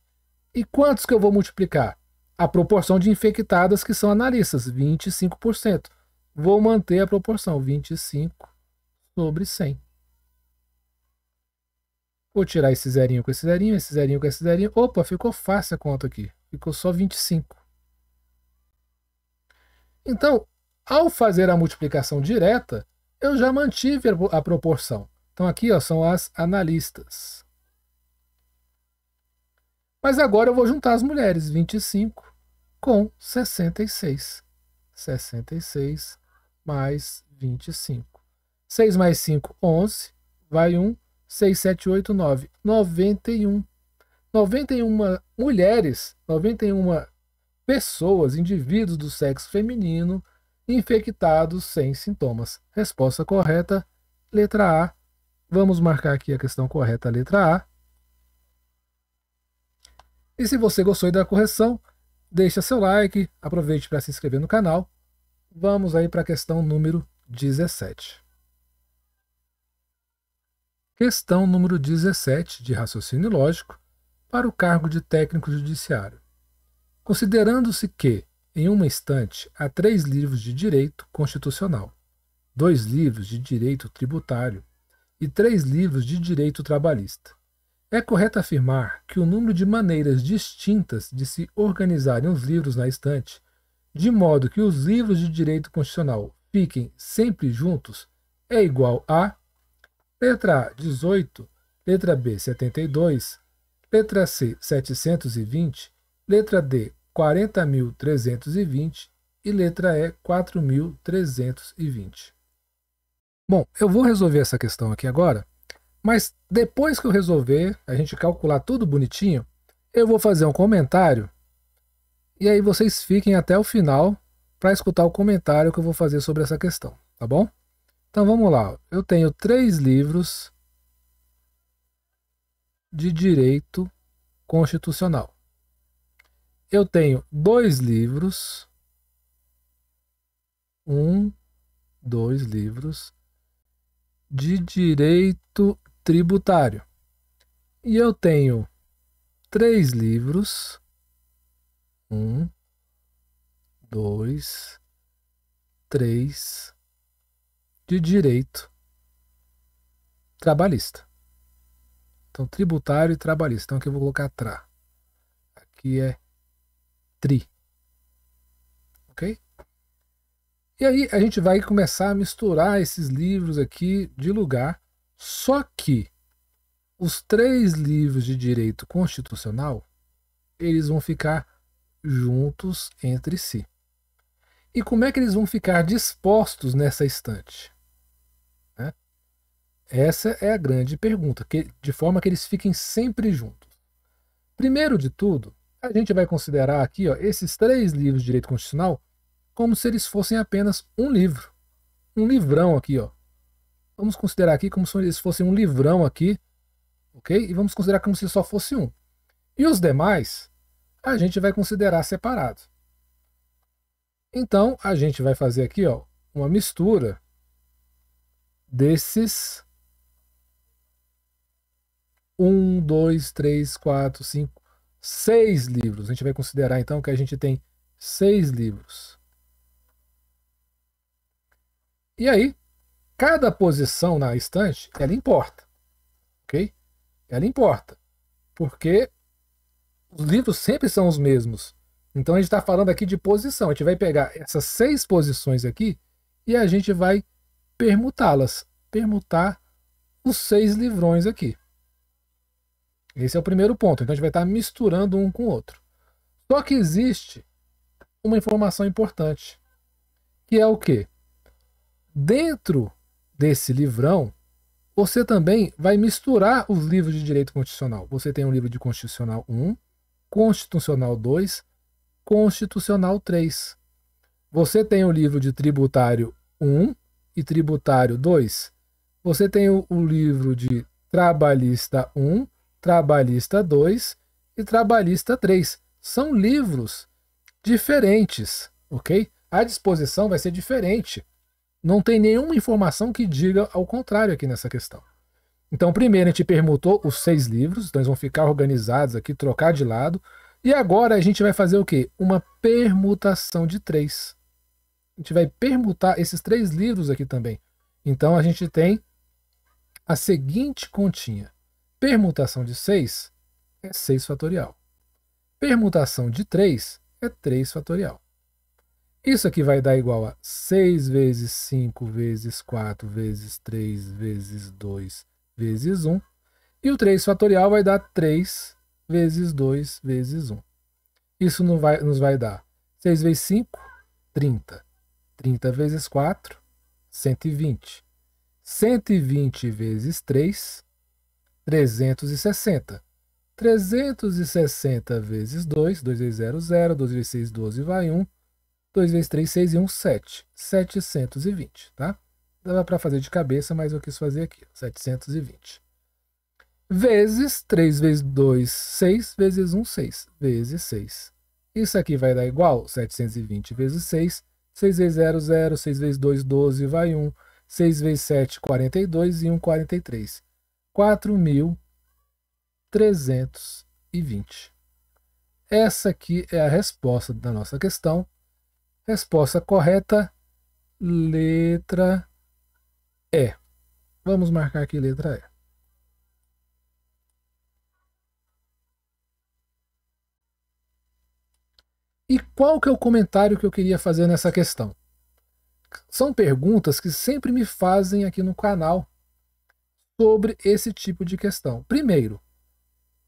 E quantos que eu vou multiplicar? A proporção de infectadas que são analistas, 25%. Vou manter a proporção, 25 sobre 100. Vou tirar esse zerinho com esse zerinho, esse zerinho com esse zerinho. Opa, ficou fácil a conta aqui. Ficou só 25. Então, ao fazer a multiplicação direta, eu já mantive a proporção. Então aqui, ó, são as analistas. Mas agora eu vou juntar as mulheres, 25 com 66. 66 mais 25. 6 mais 5, 11. Vai 1. 6, 7, 8, 9. 91. 91 mulheres, 91 pessoas, indivíduos do sexo feminino, infectados sem sintomas. Resposta correta, letra A. Vamos marcar aqui a questão correta, letra A. E se você gostou da correção, deixa seu like, aproveite para se inscrever no canal. Vamos aí para a questão número 17. Questão número 17 de raciocínio lógico para o cargo de técnico judiciário. Considerando-se que, em uma estante, há 3 livros de direito constitucional, 2 livros de direito tributário e 3 livros de direito trabalhista, é correto afirmar que o número de maneiras distintas de se organizarem os livros na estante, de modo que os livros de direito constitucional fiquem sempre juntos, é igual a letra A, 18, letra B, 72, letra C, 720, letra D, 40.320 e letra E, 4.320. Bom, eu vou resolver essa questão aqui agora, mas depois que eu resolver, a gente calcular tudo bonitinho, eu vou fazer um comentário e aí vocês fiquem até o final para escutar o comentário que eu vou fazer sobre essa questão, tá bom? Então vamos lá. Eu tenho 3 livros de direito constitucional. Eu tenho 2 livros, 2 livros de direito tributário. E eu tenho 3 livros, 2, 3, de direito trabalhista. Então, tributário e trabalhista. Então, aqui eu vou colocar tra. Aqui é tri. Ok? E aí, a gente vai começar a misturar esses livros aqui de lugar. Só que os 3 livros de direito constitucional, eles vão ficar juntos entre si. E como é que eles vão ficar dispostos nessa estante? Né? Essa é a grande pergunta, de forma que eles fiquem sempre juntos. Primeiro de tudo, a gente vai considerar aqui esses 3 livros de direito constitucional como se eles fossem apenas um livro. Um livrão aqui. Vamos considerar aqui como se eles fossem um livrão aqui, ok? E vamos considerar como se só fosse um. E os demais, a gente vai considerar separados. Então, a gente vai fazer aqui uma mistura desses 1, 2, 3, 4, 5, 6 livros. A gente vai considerar então que a gente tem 6 livros. E aí, cada posição na estante, ela importa, ok? Ela importa, porque os livros sempre são os mesmos. Então a gente está falando aqui de posição. A gente vai pegar essas 6 posições aqui e a gente vai permutá-las. Permutar os 6 livrões aqui. Esse é o primeiro ponto. Então a gente vai estar misturando um com o outro. Só que existe uma informação importante, que é o quê? Dentro desse livrão, você também vai misturar os livros de direito constitucional. Você tem um livro de Constitucional 1, Constitucional 2, Constitucional 3. Você tem o livro de Tributário 1 e Tributário 2. Você tem o livro de Trabalhista 1, Trabalhista 2 e Trabalhista 3. São livros diferentes, ok? A disposição vai ser diferente. Não tem nenhuma informação que diga ao contrário aqui nessa questão. Então, primeiro a gente permutou os 6 livros, então eles vão ficar organizados aqui, trocar de lado. E agora a gente vai fazer o quê? Uma permutação de 3. A gente vai permutar esses 3 livros aqui também. Então a gente tem a seguinte continha. Permutação de 6 é 6 fatorial. Permutação de 3 é 3 fatorial. Isso aqui vai dar igual a 6 vezes 5 vezes 4 vezes 3 vezes 2 vezes 1. E o 3 fatorial vai dar 3 vezes 2 vezes 1. Isso nos vai dar 6 vezes 5, 30. 30 vezes 4, 120. 120 vezes 3, 360. 360 vezes 2, 2 vezes 0, 0. 2 vezes 6, 12, vai 1. 2 vezes 3, 6 e 1, 7. 720, tá? Dava para fazer de cabeça, mas eu quis fazer aqui. 720. Vezes 3 vezes 2, 6. Vezes 1, 6. Vezes 6. Isso aqui vai dar igual 720 vezes 6. 6 vezes 0, 0. 6 vezes 2, 12, vai 1. 6 vezes 7, 42 e 1, 43. 4.320. Essa aqui é a resposta da nossa questão. Resposta correta, letra E. Vamos marcar aqui letra E. E qual que é o comentário que eu queria fazer nessa questão? São perguntas que sempre me fazem aqui no canal sobre esse tipo de questão. Primeiro,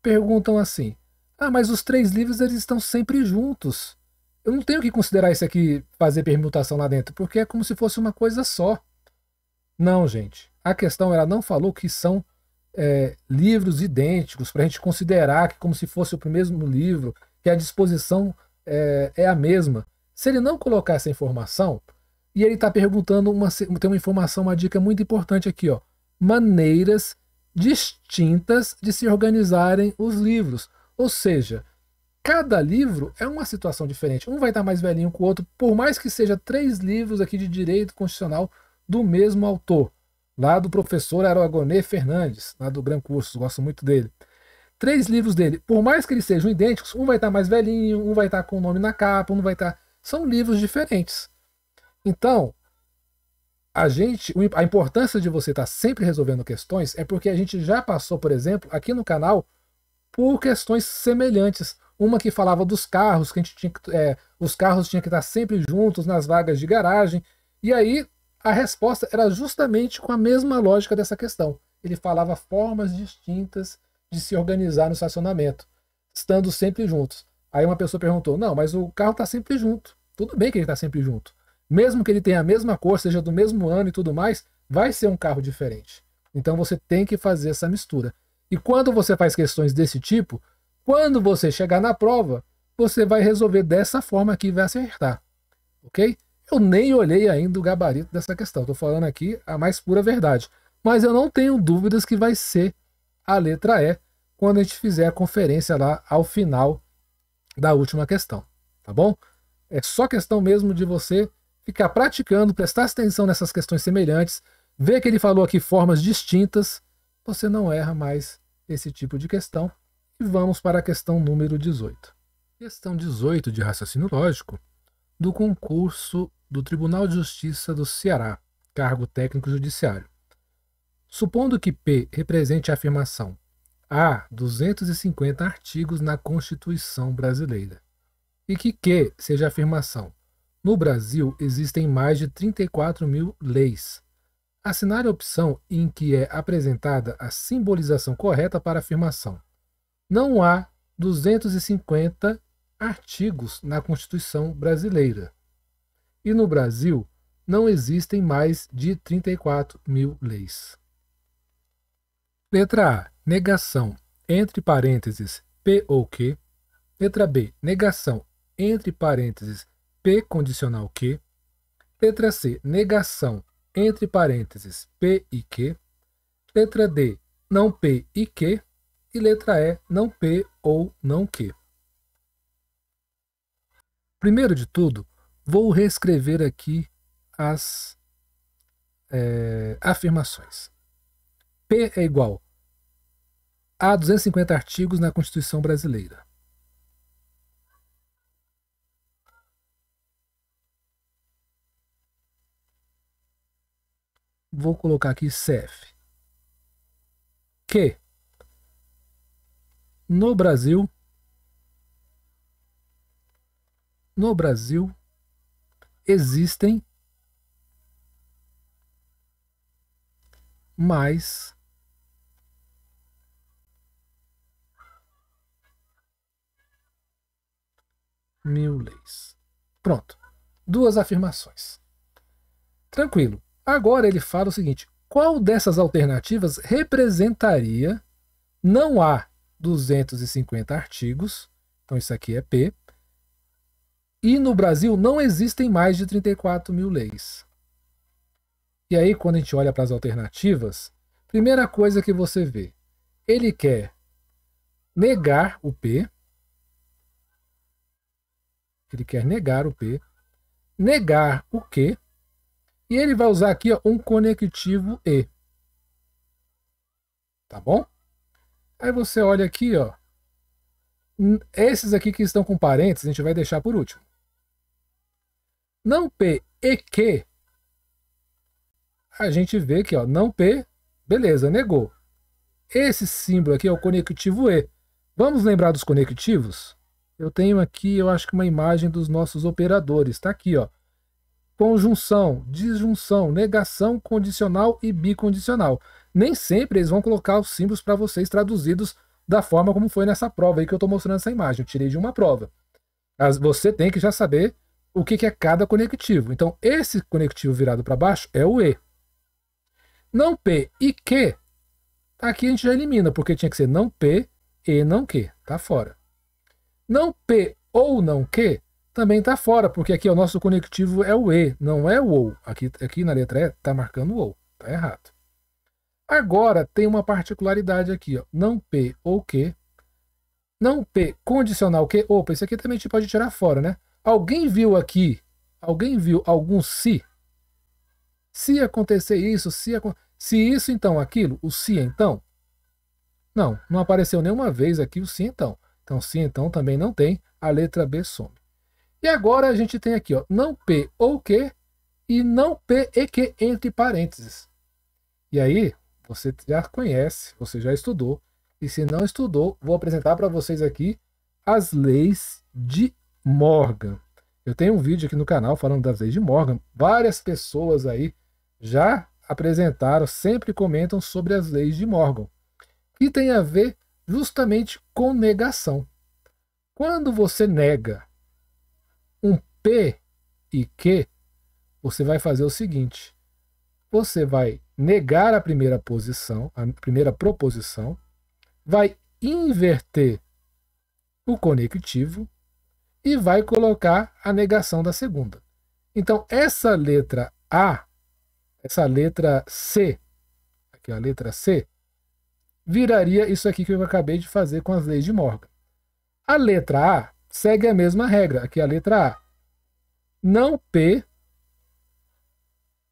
perguntam assim: ah, mas os 3 livros eles estão sempre juntos. Eu não tenho que considerar isso aqui, fazer permutação lá dentro, porque é como se fosse uma coisa só. Não, gente. A questão, ela não falou que são livros idênticos para a gente considerar que como se fosse o mesmo livro, que a disposição é a mesma. Se ele não colocar essa informação, e ele está perguntando, tem uma informação, uma dica muito importante aqui, ó, maneiras distintas de se organizarem os livros. Ou seja, cada livro é uma situação diferente. Um vai estar mais velhinho que o outro, por mais que seja 3 livros aqui de direito constitucional do mesmo autor, lá do professor Aragonê Fernandes, lá do Gran Cursos, gosto muito dele. 3 livros dele, por mais que eles sejam idênticos, um vai estar mais velhinho, um vai estar com o nome na capa, um vai estar... São livros diferentes. Então, a importância de você estar sempre resolvendo questões é porque a gente já passou, por exemplo, aqui no canal, por questões semelhantes. Uma que falava dos carros, que a gente tinha que, os carros tinham que estar sempre juntos nas vagas de garagem. E aí a resposta era justamente com a mesma lógica dessa questão. Ele falava formas distintas de se organizar no estacionamento, estando sempre juntos. Aí uma pessoa perguntou, não, mas o carro está sempre junto. Tudo bem que ele está sempre junto. Mesmo que ele tenha a mesma cor, seja do mesmo ano e tudo mais, vai ser um carro diferente. Então você tem que fazer essa mistura. E quando você faz questões desse tipo, quando você chegar na prova, você vai resolver dessa forma aqui e vai acertar. Ok? Eu nem olhei ainda o gabarito dessa questão. Estou falando aqui a mais pura verdade. Mas eu não tenho dúvidas que vai ser a letra E quando a gente fizer a conferência lá ao final da última questão. Tá bom? É só questão mesmo de você ficar praticando, prestar atenção nessas questões semelhantes, ver que ele falou aqui formas distintas, você não erra mais esse tipo de questão. E vamos para a questão número 18. Questão 18 de raciocínio lógico do concurso do Tribunal de Justiça do Ceará, cargo técnico judiciário. Supondo que P represente a afirmação há 250 artigos na Constituição brasileira e que Q seja a afirmação no Brasil existem mais de 34.000 leis. Assinar a opção em que é apresentada a simbolização correta para a afirmação. Não há 250 artigos na Constituição brasileira. E no Brasil não existem mais de 34.000 leis. Letra A. Negação, entre parênteses, P ou Q. Letra B. Negação, entre parênteses, P condicional Q. Letra C. Negação, entre parênteses, P e Q. Letra D. Não P e Q. E letra E. Não P ou não Q. Primeiro de tudo, vou reescrever aqui as afirmações. P é igual a 250 artigos na Constituição brasileira. Vou colocar aqui CF. Que no Brasil existem mais mil leis. Pronto. 2 afirmações. Tranquilo. Agora ele fala o seguinte: qual dessas alternativas representaria não há 250 artigos, então isso aqui é P, e no Brasil não existem mais de 34.000 leis. E aí, quando a gente olha para as alternativas, primeira coisa que você vê, ele quer negar o P, negar o Q, e ele vai usar aqui ó, um conectivo E. Tá bom? Aí você olha aqui, ó, esses aqui que estão com parênteses, a gente vai deixar por último. Não P e Q, a gente vê que ó, não P, beleza, negou. Esse símbolo aqui é o conectivo E. Vamos lembrar dos conectivos? Eu tenho aqui, eu acho que uma imagem dos nossos operadores. Está aqui, ó. Conjunção, disjunção, negação, condicional e bicondicional. Nem sempre eles vão colocar os símbolos para vocês traduzidos da forma como foi nessa prova aí que eu estou mostrando essa imagem. Eu tirei de uma prova. Mas você tem que já saber o que é cada conectivo. Então, esse conectivo virado para baixo é o E. Não P e Q, aqui a gente já elimina, porque tinha que ser não P e não Q, tá fora. Não P ou não Q também tá fora, porque aqui o nosso conectivo é o E, não é o OU. Aqui na letra E tá marcando o OU, tá errado. Agora tem uma particularidade aqui, ó, não P ou Q. Não P condicional Q. Opa, isso aqui também a gente pode tirar fora, né? Alguém viu aqui, alguém viu algum se? Se acontecer isso, se isso então aquilo, o se então? Não, não apareceu nenhuma vez aqui o se então. Então se então também não tem, a letra B some. E agora a gente tem aqui, ó, não P ou Q e não P e Q entre parênteses. E aí, você já conhece, você já estudou, e se não estudou, vou apresentar para vocês aqui as leis de Morgan. Eu tenho um vídeo aqui no canal falando das leis de Morgan. Várias pessoas aí já apresentaram, sempre comentam sobre as leis de Morgan, que tem a ver justamente com negação. Quando você nega um P e Q, você vai fazer o seguinte: você vai negar a primeira posição, a primeira proposição, vai inverter o conectivo e vai colocar a negação da segunda. Então, essa letra A, essa letra C, aqui a letra C, viraria isso aqui que eu acabei de fazer com as leis de Morgan. A letra A segue a mesma regra, aqui a letra A. Não P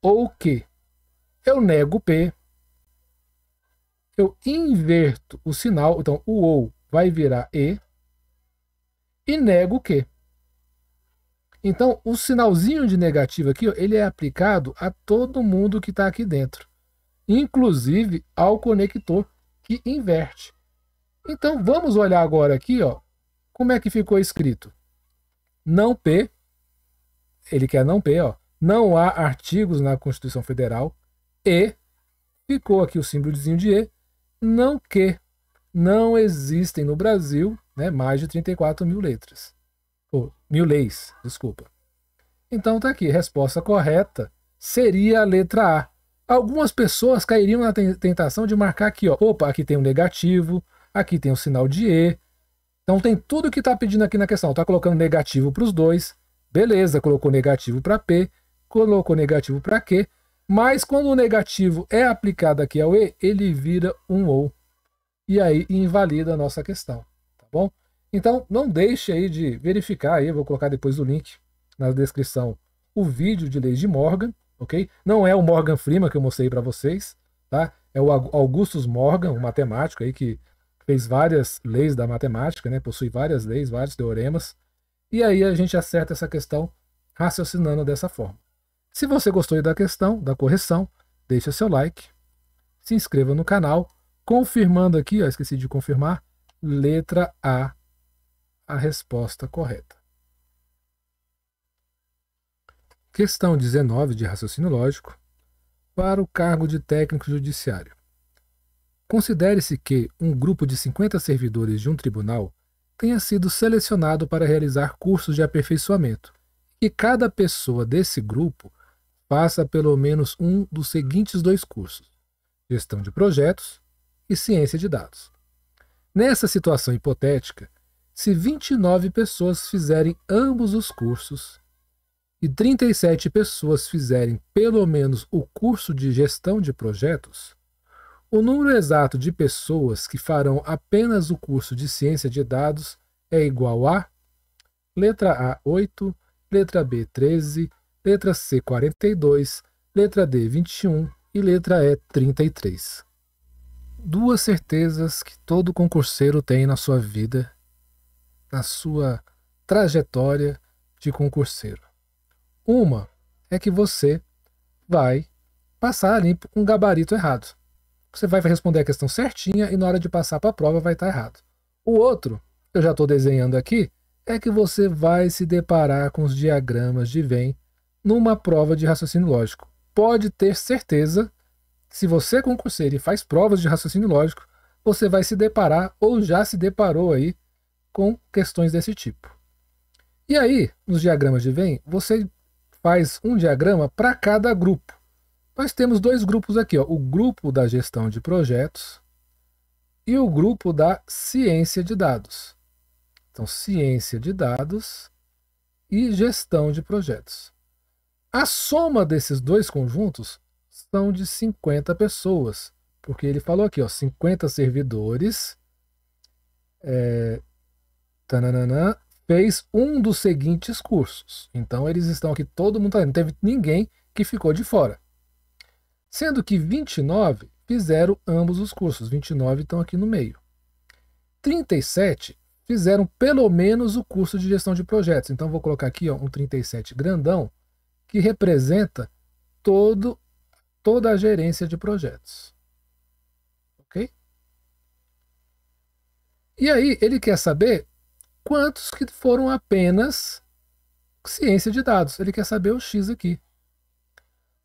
ou Q. Eu nego P, eu inverto o sinal, então o OU vai virar E, e nego o Q. Então, o sinalzinho de negativo aqui, ó, ele é aplicado a todo mundo que está aqui dentro, inclusive ao conector que inverte. Então, vamos olhar agora aqui, ó, como é que ficou escrito. Não P, ele quer não P, ó, não há artigos na Constituição Federal, e ficou aqui o símbolozinho de E, não que não existem no Brasil, né, mais de 34 mil letras. Mil leis, desculpa. Então tá aqui, resposta correta seria a letra A. Algumas pessoas cairiam na tentação de marcar aqui, ó, opa, aqui tem um negativo, aqui tem um sinal de E. Então tem tudo que está pedindo aqui na questão. Está colocando negativo para os dois, beleza, colocou negativo para P, colocou negativo para Q, mas quando o negativo é aplicado aqui ao E, ele vira um OU. E aí invalida a nossa questão, tá bom? Então não deixe aí de verificar aí, eu vou colocar depois o link na descrição, o vídeo de leis de Morgan, ok? Não é o Morgan Freeman que eu mostrei para vocês, tá? É o Augustus Morgan, um matemático aí que fez várias leis da matemática, né? Possui várias leis, vários teoremas, e aí a gente acerta essa questão raciocinando dessa forma. Se você gostou da questão, da correção, deixa seu like, se inscreva no canal, confirmando aqui, ó, esqueci de confirmar, letra A, a resposta correta. Questão 19 de raciocínio lógico, para o cargo de técnico judiciário. Considere-se que um grupo de 50 servidores de um tribunal tenha sido selecionado para realizar cursos de aperfeiçoamento e que cada pessoa desse grupo faça pelo menos um dos seguintes dois cursos: gestão de projetos e ciência de dados. Nessa situação hipotética, se 29 pessoas fizerem ambos os cursos e 37 pessoas fizerem pelo menos o curso de gestão de projetos, o número exato de pessoas que farão apenas o curso de ciência de dados é igual a letra A, 8, letra B, 13, letra C, 42, letra D, 21 e letra E, 33. Duas certezas que todo concurseiro tem na sua vida, na sua trajetória de concurseiro. Uma é que você vai passar ali com um gabarito errado. Você vai responder a questão certinha e na hora de passar para a prova vai estar errado. O outro, eu já estou desenhando aqui, é que você vai se deparar com os diagramas de Venn numa prova de raciocínio lógico. Pode ter certeza, se você é concurseiro e faz provas de raciocínio lógico, você vai se deparar ou já se deparou aí com questões desse tipo. E aí, nos diagramas de Venn, você faz um diagrama para cada grupo. Nós temos dois grupos aqui, ó, o grupo da gestão de projetos e o grupo da ciência de dados. Então, ciência de dados e gestão de projetos. A soma desses dois conjuntos são de 50 pessoas, porque ele falou aqui, ó, 50 servidores, fez um dos seguintes cursos. Então, eles estão aqui, todo mundo, não teve ninguém que ficou de fora. Sendo que 29 fizeram ambos os cursos, 29 estão aqui no meio. 37 fizeram pelo menos o curso de gestão de projetos. Então, vou colocar aqui, ó, um 37 grandão, que representa toda a gerência de projetos. Ok? E aí, ele quer saber quantos que foram apenas ciência de dados. Ele quer saber o X aqui.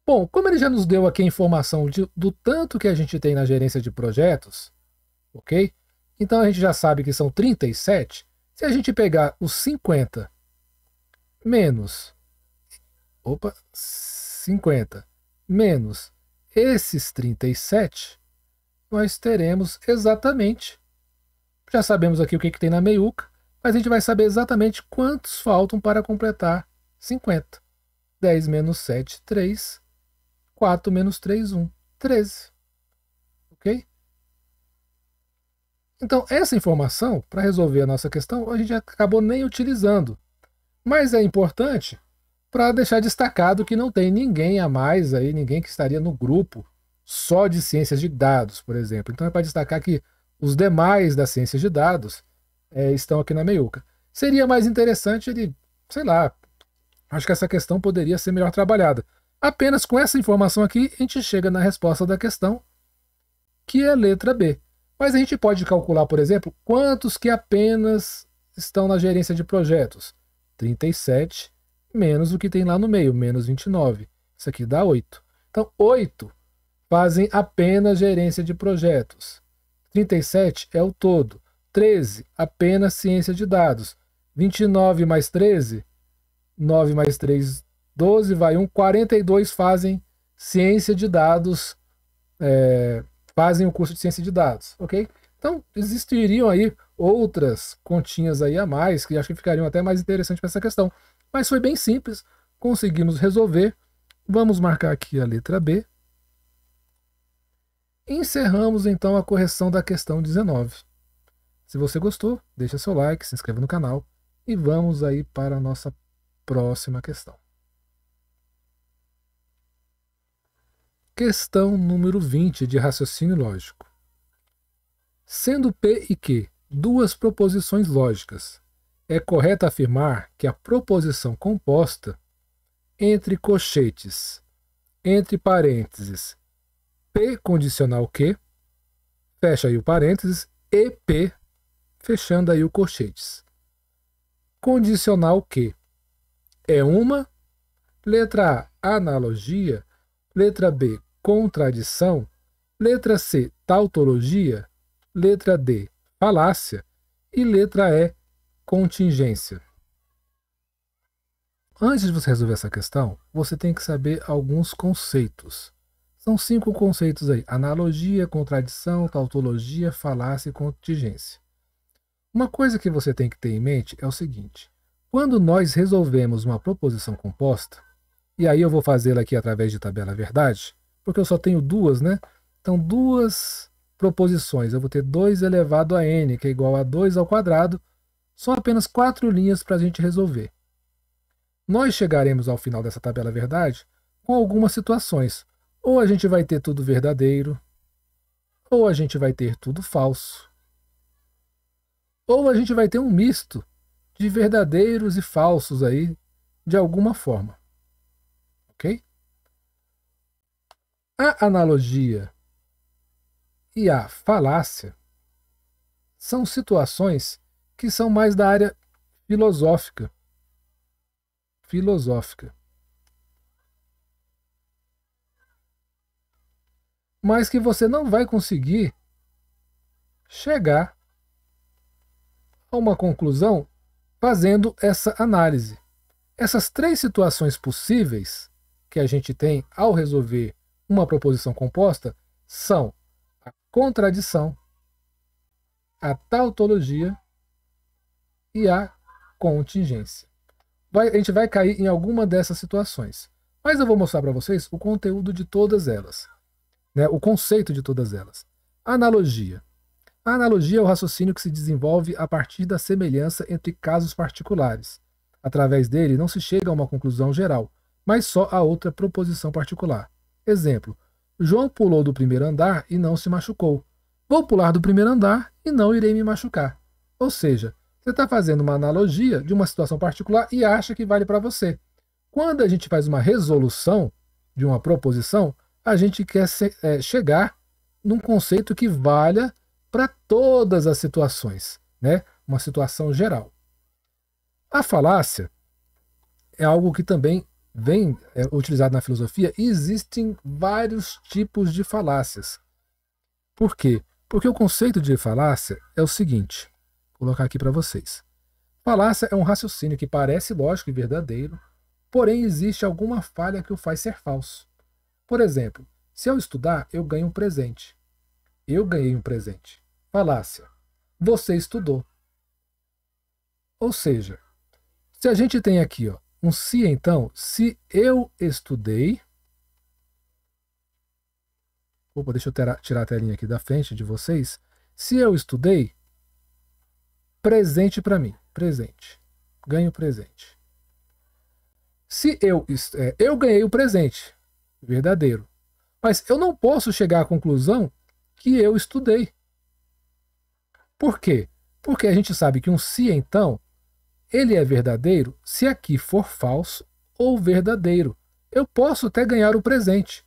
Bom, como ele já nos deu aqui a informação do tanto que a gente tem na gerência de projetos, ok? Então a gente já sabe que são 37. Se a gente pegar os 50 menos 50 menos esses 37, nós teremos exatamente, já sabemos aqui o que tem na meiuca, mas a gente vai saber exatamente quantos faltam para completar 50. 10 menos 7, 3. 4 menos 3, 1. 13. Ok? Então, essa informação, para resolver a nossa questão, a gente acabou nem utilizando. Mas é importante para deixar destacado que não tem ninguém a mais aí, ninguém que estaria no grupo só de ciências de dados, por exemplo. Então é para destacar que os demais das ciências de dados estão aqui na meiuca. Seria mais interessante ele, sei lá, acho que essa questão poderia ser melhor trabalhada. Apenas com essa informação aqui, a gente chega na resposta da questão, que é a letra B. Mas a gente pode calcular, por exemplo, quantos que apenas estão na gerência de projetos. 37 menos o que tem lá no meio, menos 29. Isso aqui dá 8. Então, 8 fazem apenas gerência de projetos. 37 é o todo. 13, apenas ciência de dados. 29 mais 13, 9 mais 3, 12, vai 1, 42 fazem ciência de dados, fazem o curso de ciência de dados, ok? Então, existiriam aí outras continhas aí a mais, que acho que ficariam até mais interessantes para essa questão. Mas foi bem simples, conseguimos resolver. Vamos marcar aqui a letra B. Encerramos então a correção da questão 19. Se você gostou, deixa seu like, se inscreva no canal e vamos aí para a nossa próxima questão. Questão número 20 de raciocínio lógico. Sendo P e Q duas proposições lógicas, é correto afirmar que a proposição composta entre colchetes, entre parênteses, P condicional Q, fecha aí o parênteses, e P, fechando aí o colchetes. Condicional Q é uma, letra A, analogia, letra B, contradição, letra C, tautologia, letra D, falácia e letra E, contingência. Antes de você resolver essa questão, você tem que saber alguns conceitos. São 5 conceitos aí: analogia, contradição, tautologia, falácia e contingência. Uma coisa que você tem que ter em mente é o seguinte: quando nós resolvemos uma proposição composta, e aí eu vou fazê-la aqui através de tabela verdade, porque eu só tenho duas, né? Então, duas proposições. Eu vou ter 2 elevado a n, que é igual a 2 ao quadrado. São apenas 4 linhas para a gente resolver. Nós chegaremos ao final dessa tabela verdade com algumas situações. Ou a gente vai ter tudo verdadeiro, ou a gente vai ter tudo falso, ou a gente vai ter um misto de verdadeiros e falsos aí, de alguma forma. Ok? A analogia e a falácia são situações que são mais da área filosófica. Mas que você não vai conseguir chegar a uma conclusão fazendo essa análise. Essas 3 situações possíveis que a gente tem ao resolver uma proposição composta são a contradição, a tautologia e a contingência. A gente vai cair em alguma dessas situações, mas eu vou mostrar para vocês o conteúdo de todas elas, né? O conceito de todas elas. Analogia. A analogia é o raciocínio que se desenvolve a partir da semelhança entre casos particulares. Através dele, não se chega a uma conclusão geral, mas só a outra proposição particular. Exemplo: João pulou do primeiro andar e não se machucou. Vou pular do primeiro andar e não irei me machucar. Ou seja, você está fazendo uma analogia de uma situação particular e acha que vale para você. Quando a gente faz uma resolução de uma proposição, a gente quer chegar num conceito que valha para todas as situações, né? Uma situação geral. A falácia é algo que também vem utilizado na filosofia e existem vários tipos de falácias. Por quê? Porque o conceito de falácia é o seguinte, vou colocar aqui para vocês. Falácia é um raciocínio que parece lógico e verdadeiro, porém existe alguma falha que o faz ser falso. Por exemplo, se eu estudar, eu ganho um presente. Eu ganhei um presente. Falácia. Você estudou. Ou seja, se a gente tem aqui um se então, se eu estudei. Opa, deixa eu tirar a telinha aqui da frente de vocês. Se eu estudei, presente para mim. Presente. Ganho presente. Se eu ganhei o presente. Verdadeiro. Mas eu não posso chegar à conclusão que eu estudei. Por quê? Porque a gente sabe que um se então, ele é verdadeiro se aqui for falso ou verdadeiro. Eu posso até ganhar o presente.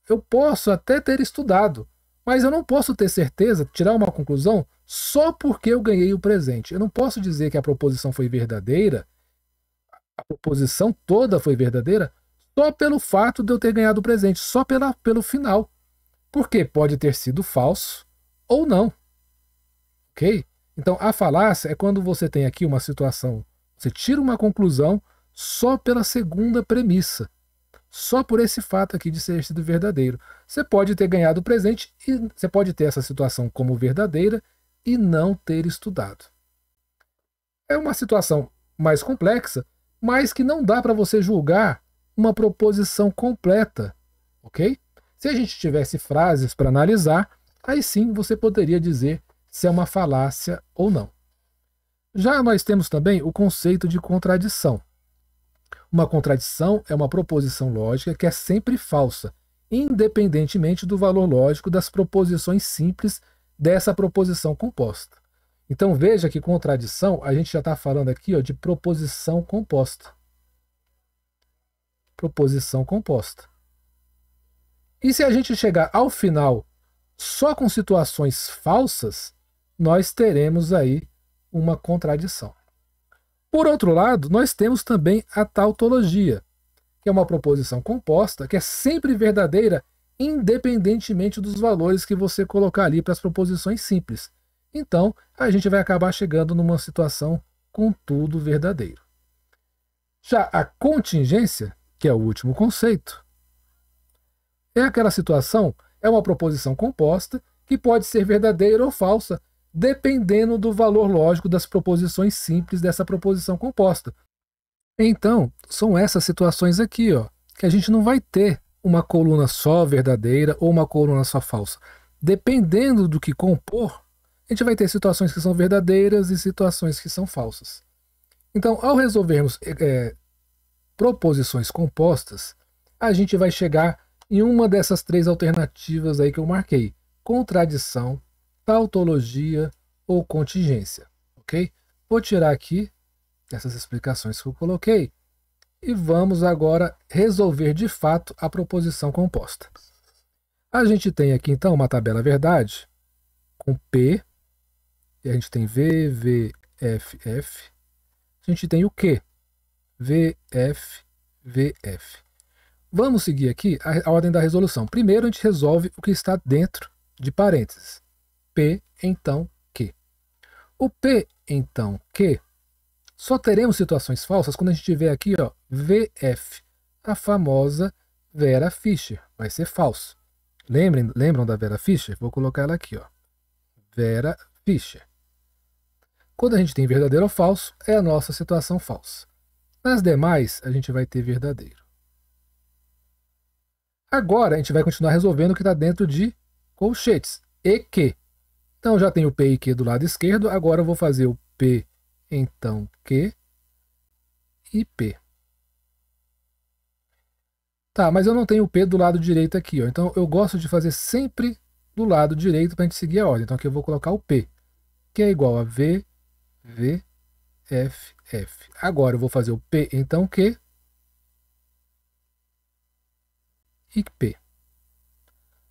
Eu posso até ter estudado, mas eu não posso ter certeza, tirar uma conclusão só porque eu ganhei o presente. Eu não posso dizer que a proposição foi verdadeira, a proposição toda foi verdadeira, só pelo fato de eu ter ganhado o presente, só pelo final. Porque pode ter sido falso ou não. Ok? Então, a falácia é quando você tem aqui uma situação, você tira uma conclusão só pela segunda premissa. Só por esse fato aqui de ser sido verdadeiro. Você pode ter ganhado o presente e você pode ter essa situação como verdadeira e não ter estudado. É uma situação mais complexa, mas que não dá para você julgar uma proposição completa, ok? Se a gente tivesse frases para analisar, aí sim você poderia dizer se é uma falácia ou não. Já nós temos também o conceito de contradição. Uma contradição é uma proposição lógica que é sempre falsa, independentemente do valor lógico das proposições simples dessa proposição composta. Então veja que contradição, a gente já está falando aqui de proposição composta. Proposição composta. E se a gente chegar ao final só com situações falsas, nós teremos aí uma contradição. Por outro lado, nós temos também a tautologia, que é uma proposição composta que é sempre verdadeira, independentemente dos valores que você colocar ali para as proposições simples. Então, a gente vai acabar chegando numa situação com tudo verdadeiro. Já a contingência, que é o último conceito, é aquela situação, é uma proposição composta que pode ser verdadeira ou falsa, dependendo do valor lógico das proposições simples dessa proposição composta. Então, são essas situações aqui, que a gente não vai ter uma coluna só verdadeira ou uma coluna só falsa. Dependendo do que compor, a gente vai ter situações que são verdadeiras e situações que são falsas. Então, ao resolvermos proposições compostas, a gente vai chegar em uma dessas três alternativas aí que eu marquei: contradição, tautologia ou contingência, ok? Vou tirar aqui essas explicações que eu coloquei e vamos agora resolver de fato a proposição composta. A gente tem aqui então uma tabela verdade com P, e a gente tem V, V, F, F. A gente tem o Q, V, F, V, F. Vamos seguir aqui a ordem da resolução. Primeiro a gente resolve o que está dentro de parênteses. P, então, Q. O P, então, Q, só teremos situações falsas quando a gente tiver aqui, VF, a famosa Vera Fischer, vai ser falso. Lembram da Vera Fischer? Vou colocar ela aqui, ó. Vera Fischer. Quando a gente tem verdadeiro ou falso, é a nossa situação falsa. Nas demais, a gente vai ter verdadeiro. Agora, a gente vai continuar resolvendo o que está dentro de colchetes. E que. Então, já tenho o P e Q do lado esquerdo. Agora, eu vou fazer o P, então, Q e P. Tá, mas eu não tenho o P do lado direito aqui, ó. Então, eu gosto de fazer sempre do lado direito para a gente seguir a ordem. Então, aqui eu vou colocar o P, que é igual a V, V, F, F. Agora, eu vou fazer o P, então, Q e P.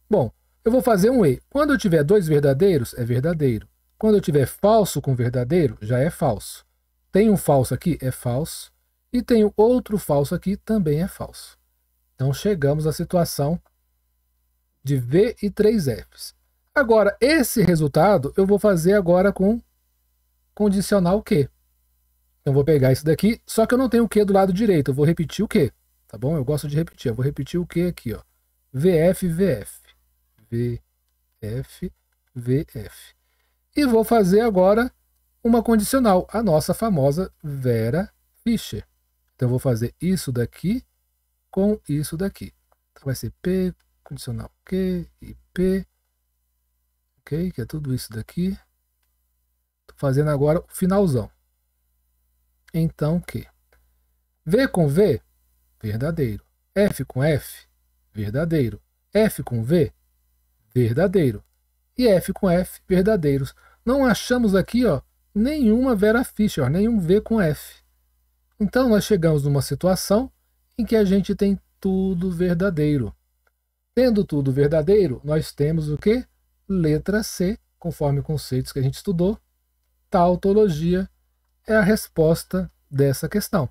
Bom, eu vou fazer um E. Quando eu tiver dois verdadeiros, é verdadeiro. Quando eu tiver falso com verdadeiro, já é falso. Tem um falso aqui, é falso. E tem outro falso aqui, também é falso. Então, chegamos à situação de V e 3 Fs. Agora, esse resultado eu vou fazer agora com condicional Q. Então, vou pegar isso daqui, só que eu não tenho o Q do lado direito. Eu vou repetir o Q, tá bom? Eu gosto de repetir. Eu vou repetir o Q aqui, ó. VF, VF. VF, VF. E vou fazer agora uma condicional, a nossa famosa Vera Fischer. Então, eu vou fazer isso daqui com isso daqui. Então, vai ser P, condicional Q e P. Ok? Que é tudo isso daqui. Estou fazendo agora o finalzão. Então, Q. V com V, verdadeiro. F com F, verdadeiro. F com V, verdadeiro. E F com F, verdadeiros. Não achamos aqui, ó, nenhuma Vera Fischer, ó, nenhum V com F. Então, nós chegamos numa situação em que a gente tem tudo verdadeiro. Tendo tudo verdadeiro, nós temos o quê? Letra C, conforme conceitos que a gente estudou. Tautologia é a resposta dessa questão.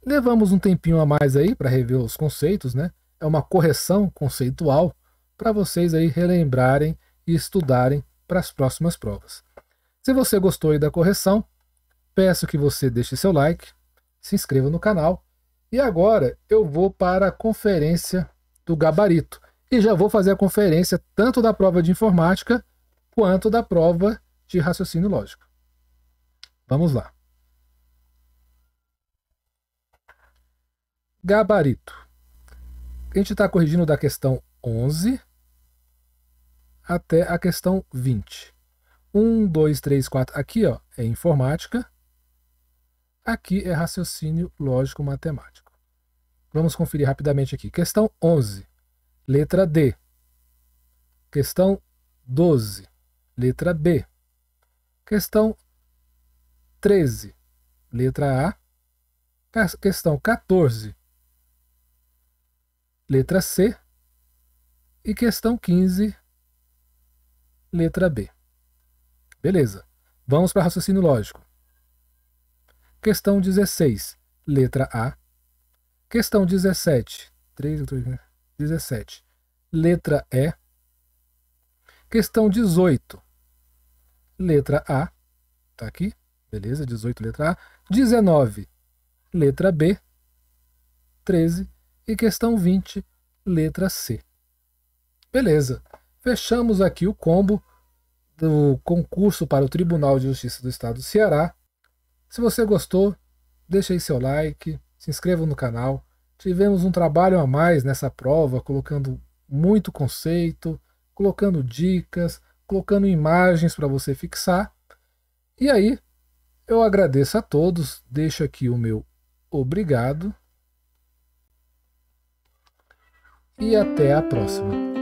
Levamos um tempinho a mais aí para rever os conceitos, né? É uma correção conceitual para vocês aí relembrarem e estudarem para as próximas provas. Se você gostou aí da correção, peço que você deixe seu like, se inscreva no canal. E agora eu vou para a conferência do gabarito. E já vou fazer a conferência tanto da prova de informática quanto da prova de raciocínio lógico. Vamos lá. Gabarito. A gente está corrigindo da questão 11 até a questão 20. 1, 2, 3, 4. Aqui, ó, é informática. Aqui é raciocínio lógico matemático. Vamos conferir rapidamente aqui. Questão 11, letra D. Questão 12, letra B. Questão 13, letra A. Questão 14, letra C. E questão 15, letra B. Beleza. Vamos para raciocínio lógico. Questão 16, letra A. Questão 17, 17, letra E. Questão 18, letra A. Tá aqui, beleza, 18, letra A. 19, letra B. 13 e questão 20, letra C. Beleza, fechamos aqui o combo do concurso para o Tribunal de Justiça do Estado do Ceará. Se você gostou, deixe aí seu like, se inscreva no canal. Tivemos um trabalho a mais nessa prova, colocando muito conceito, colocando dicas, colocando imagens para você fixar. E aí, eu agradeço a todos, deixo aqui o meu obrigado e até a próxima.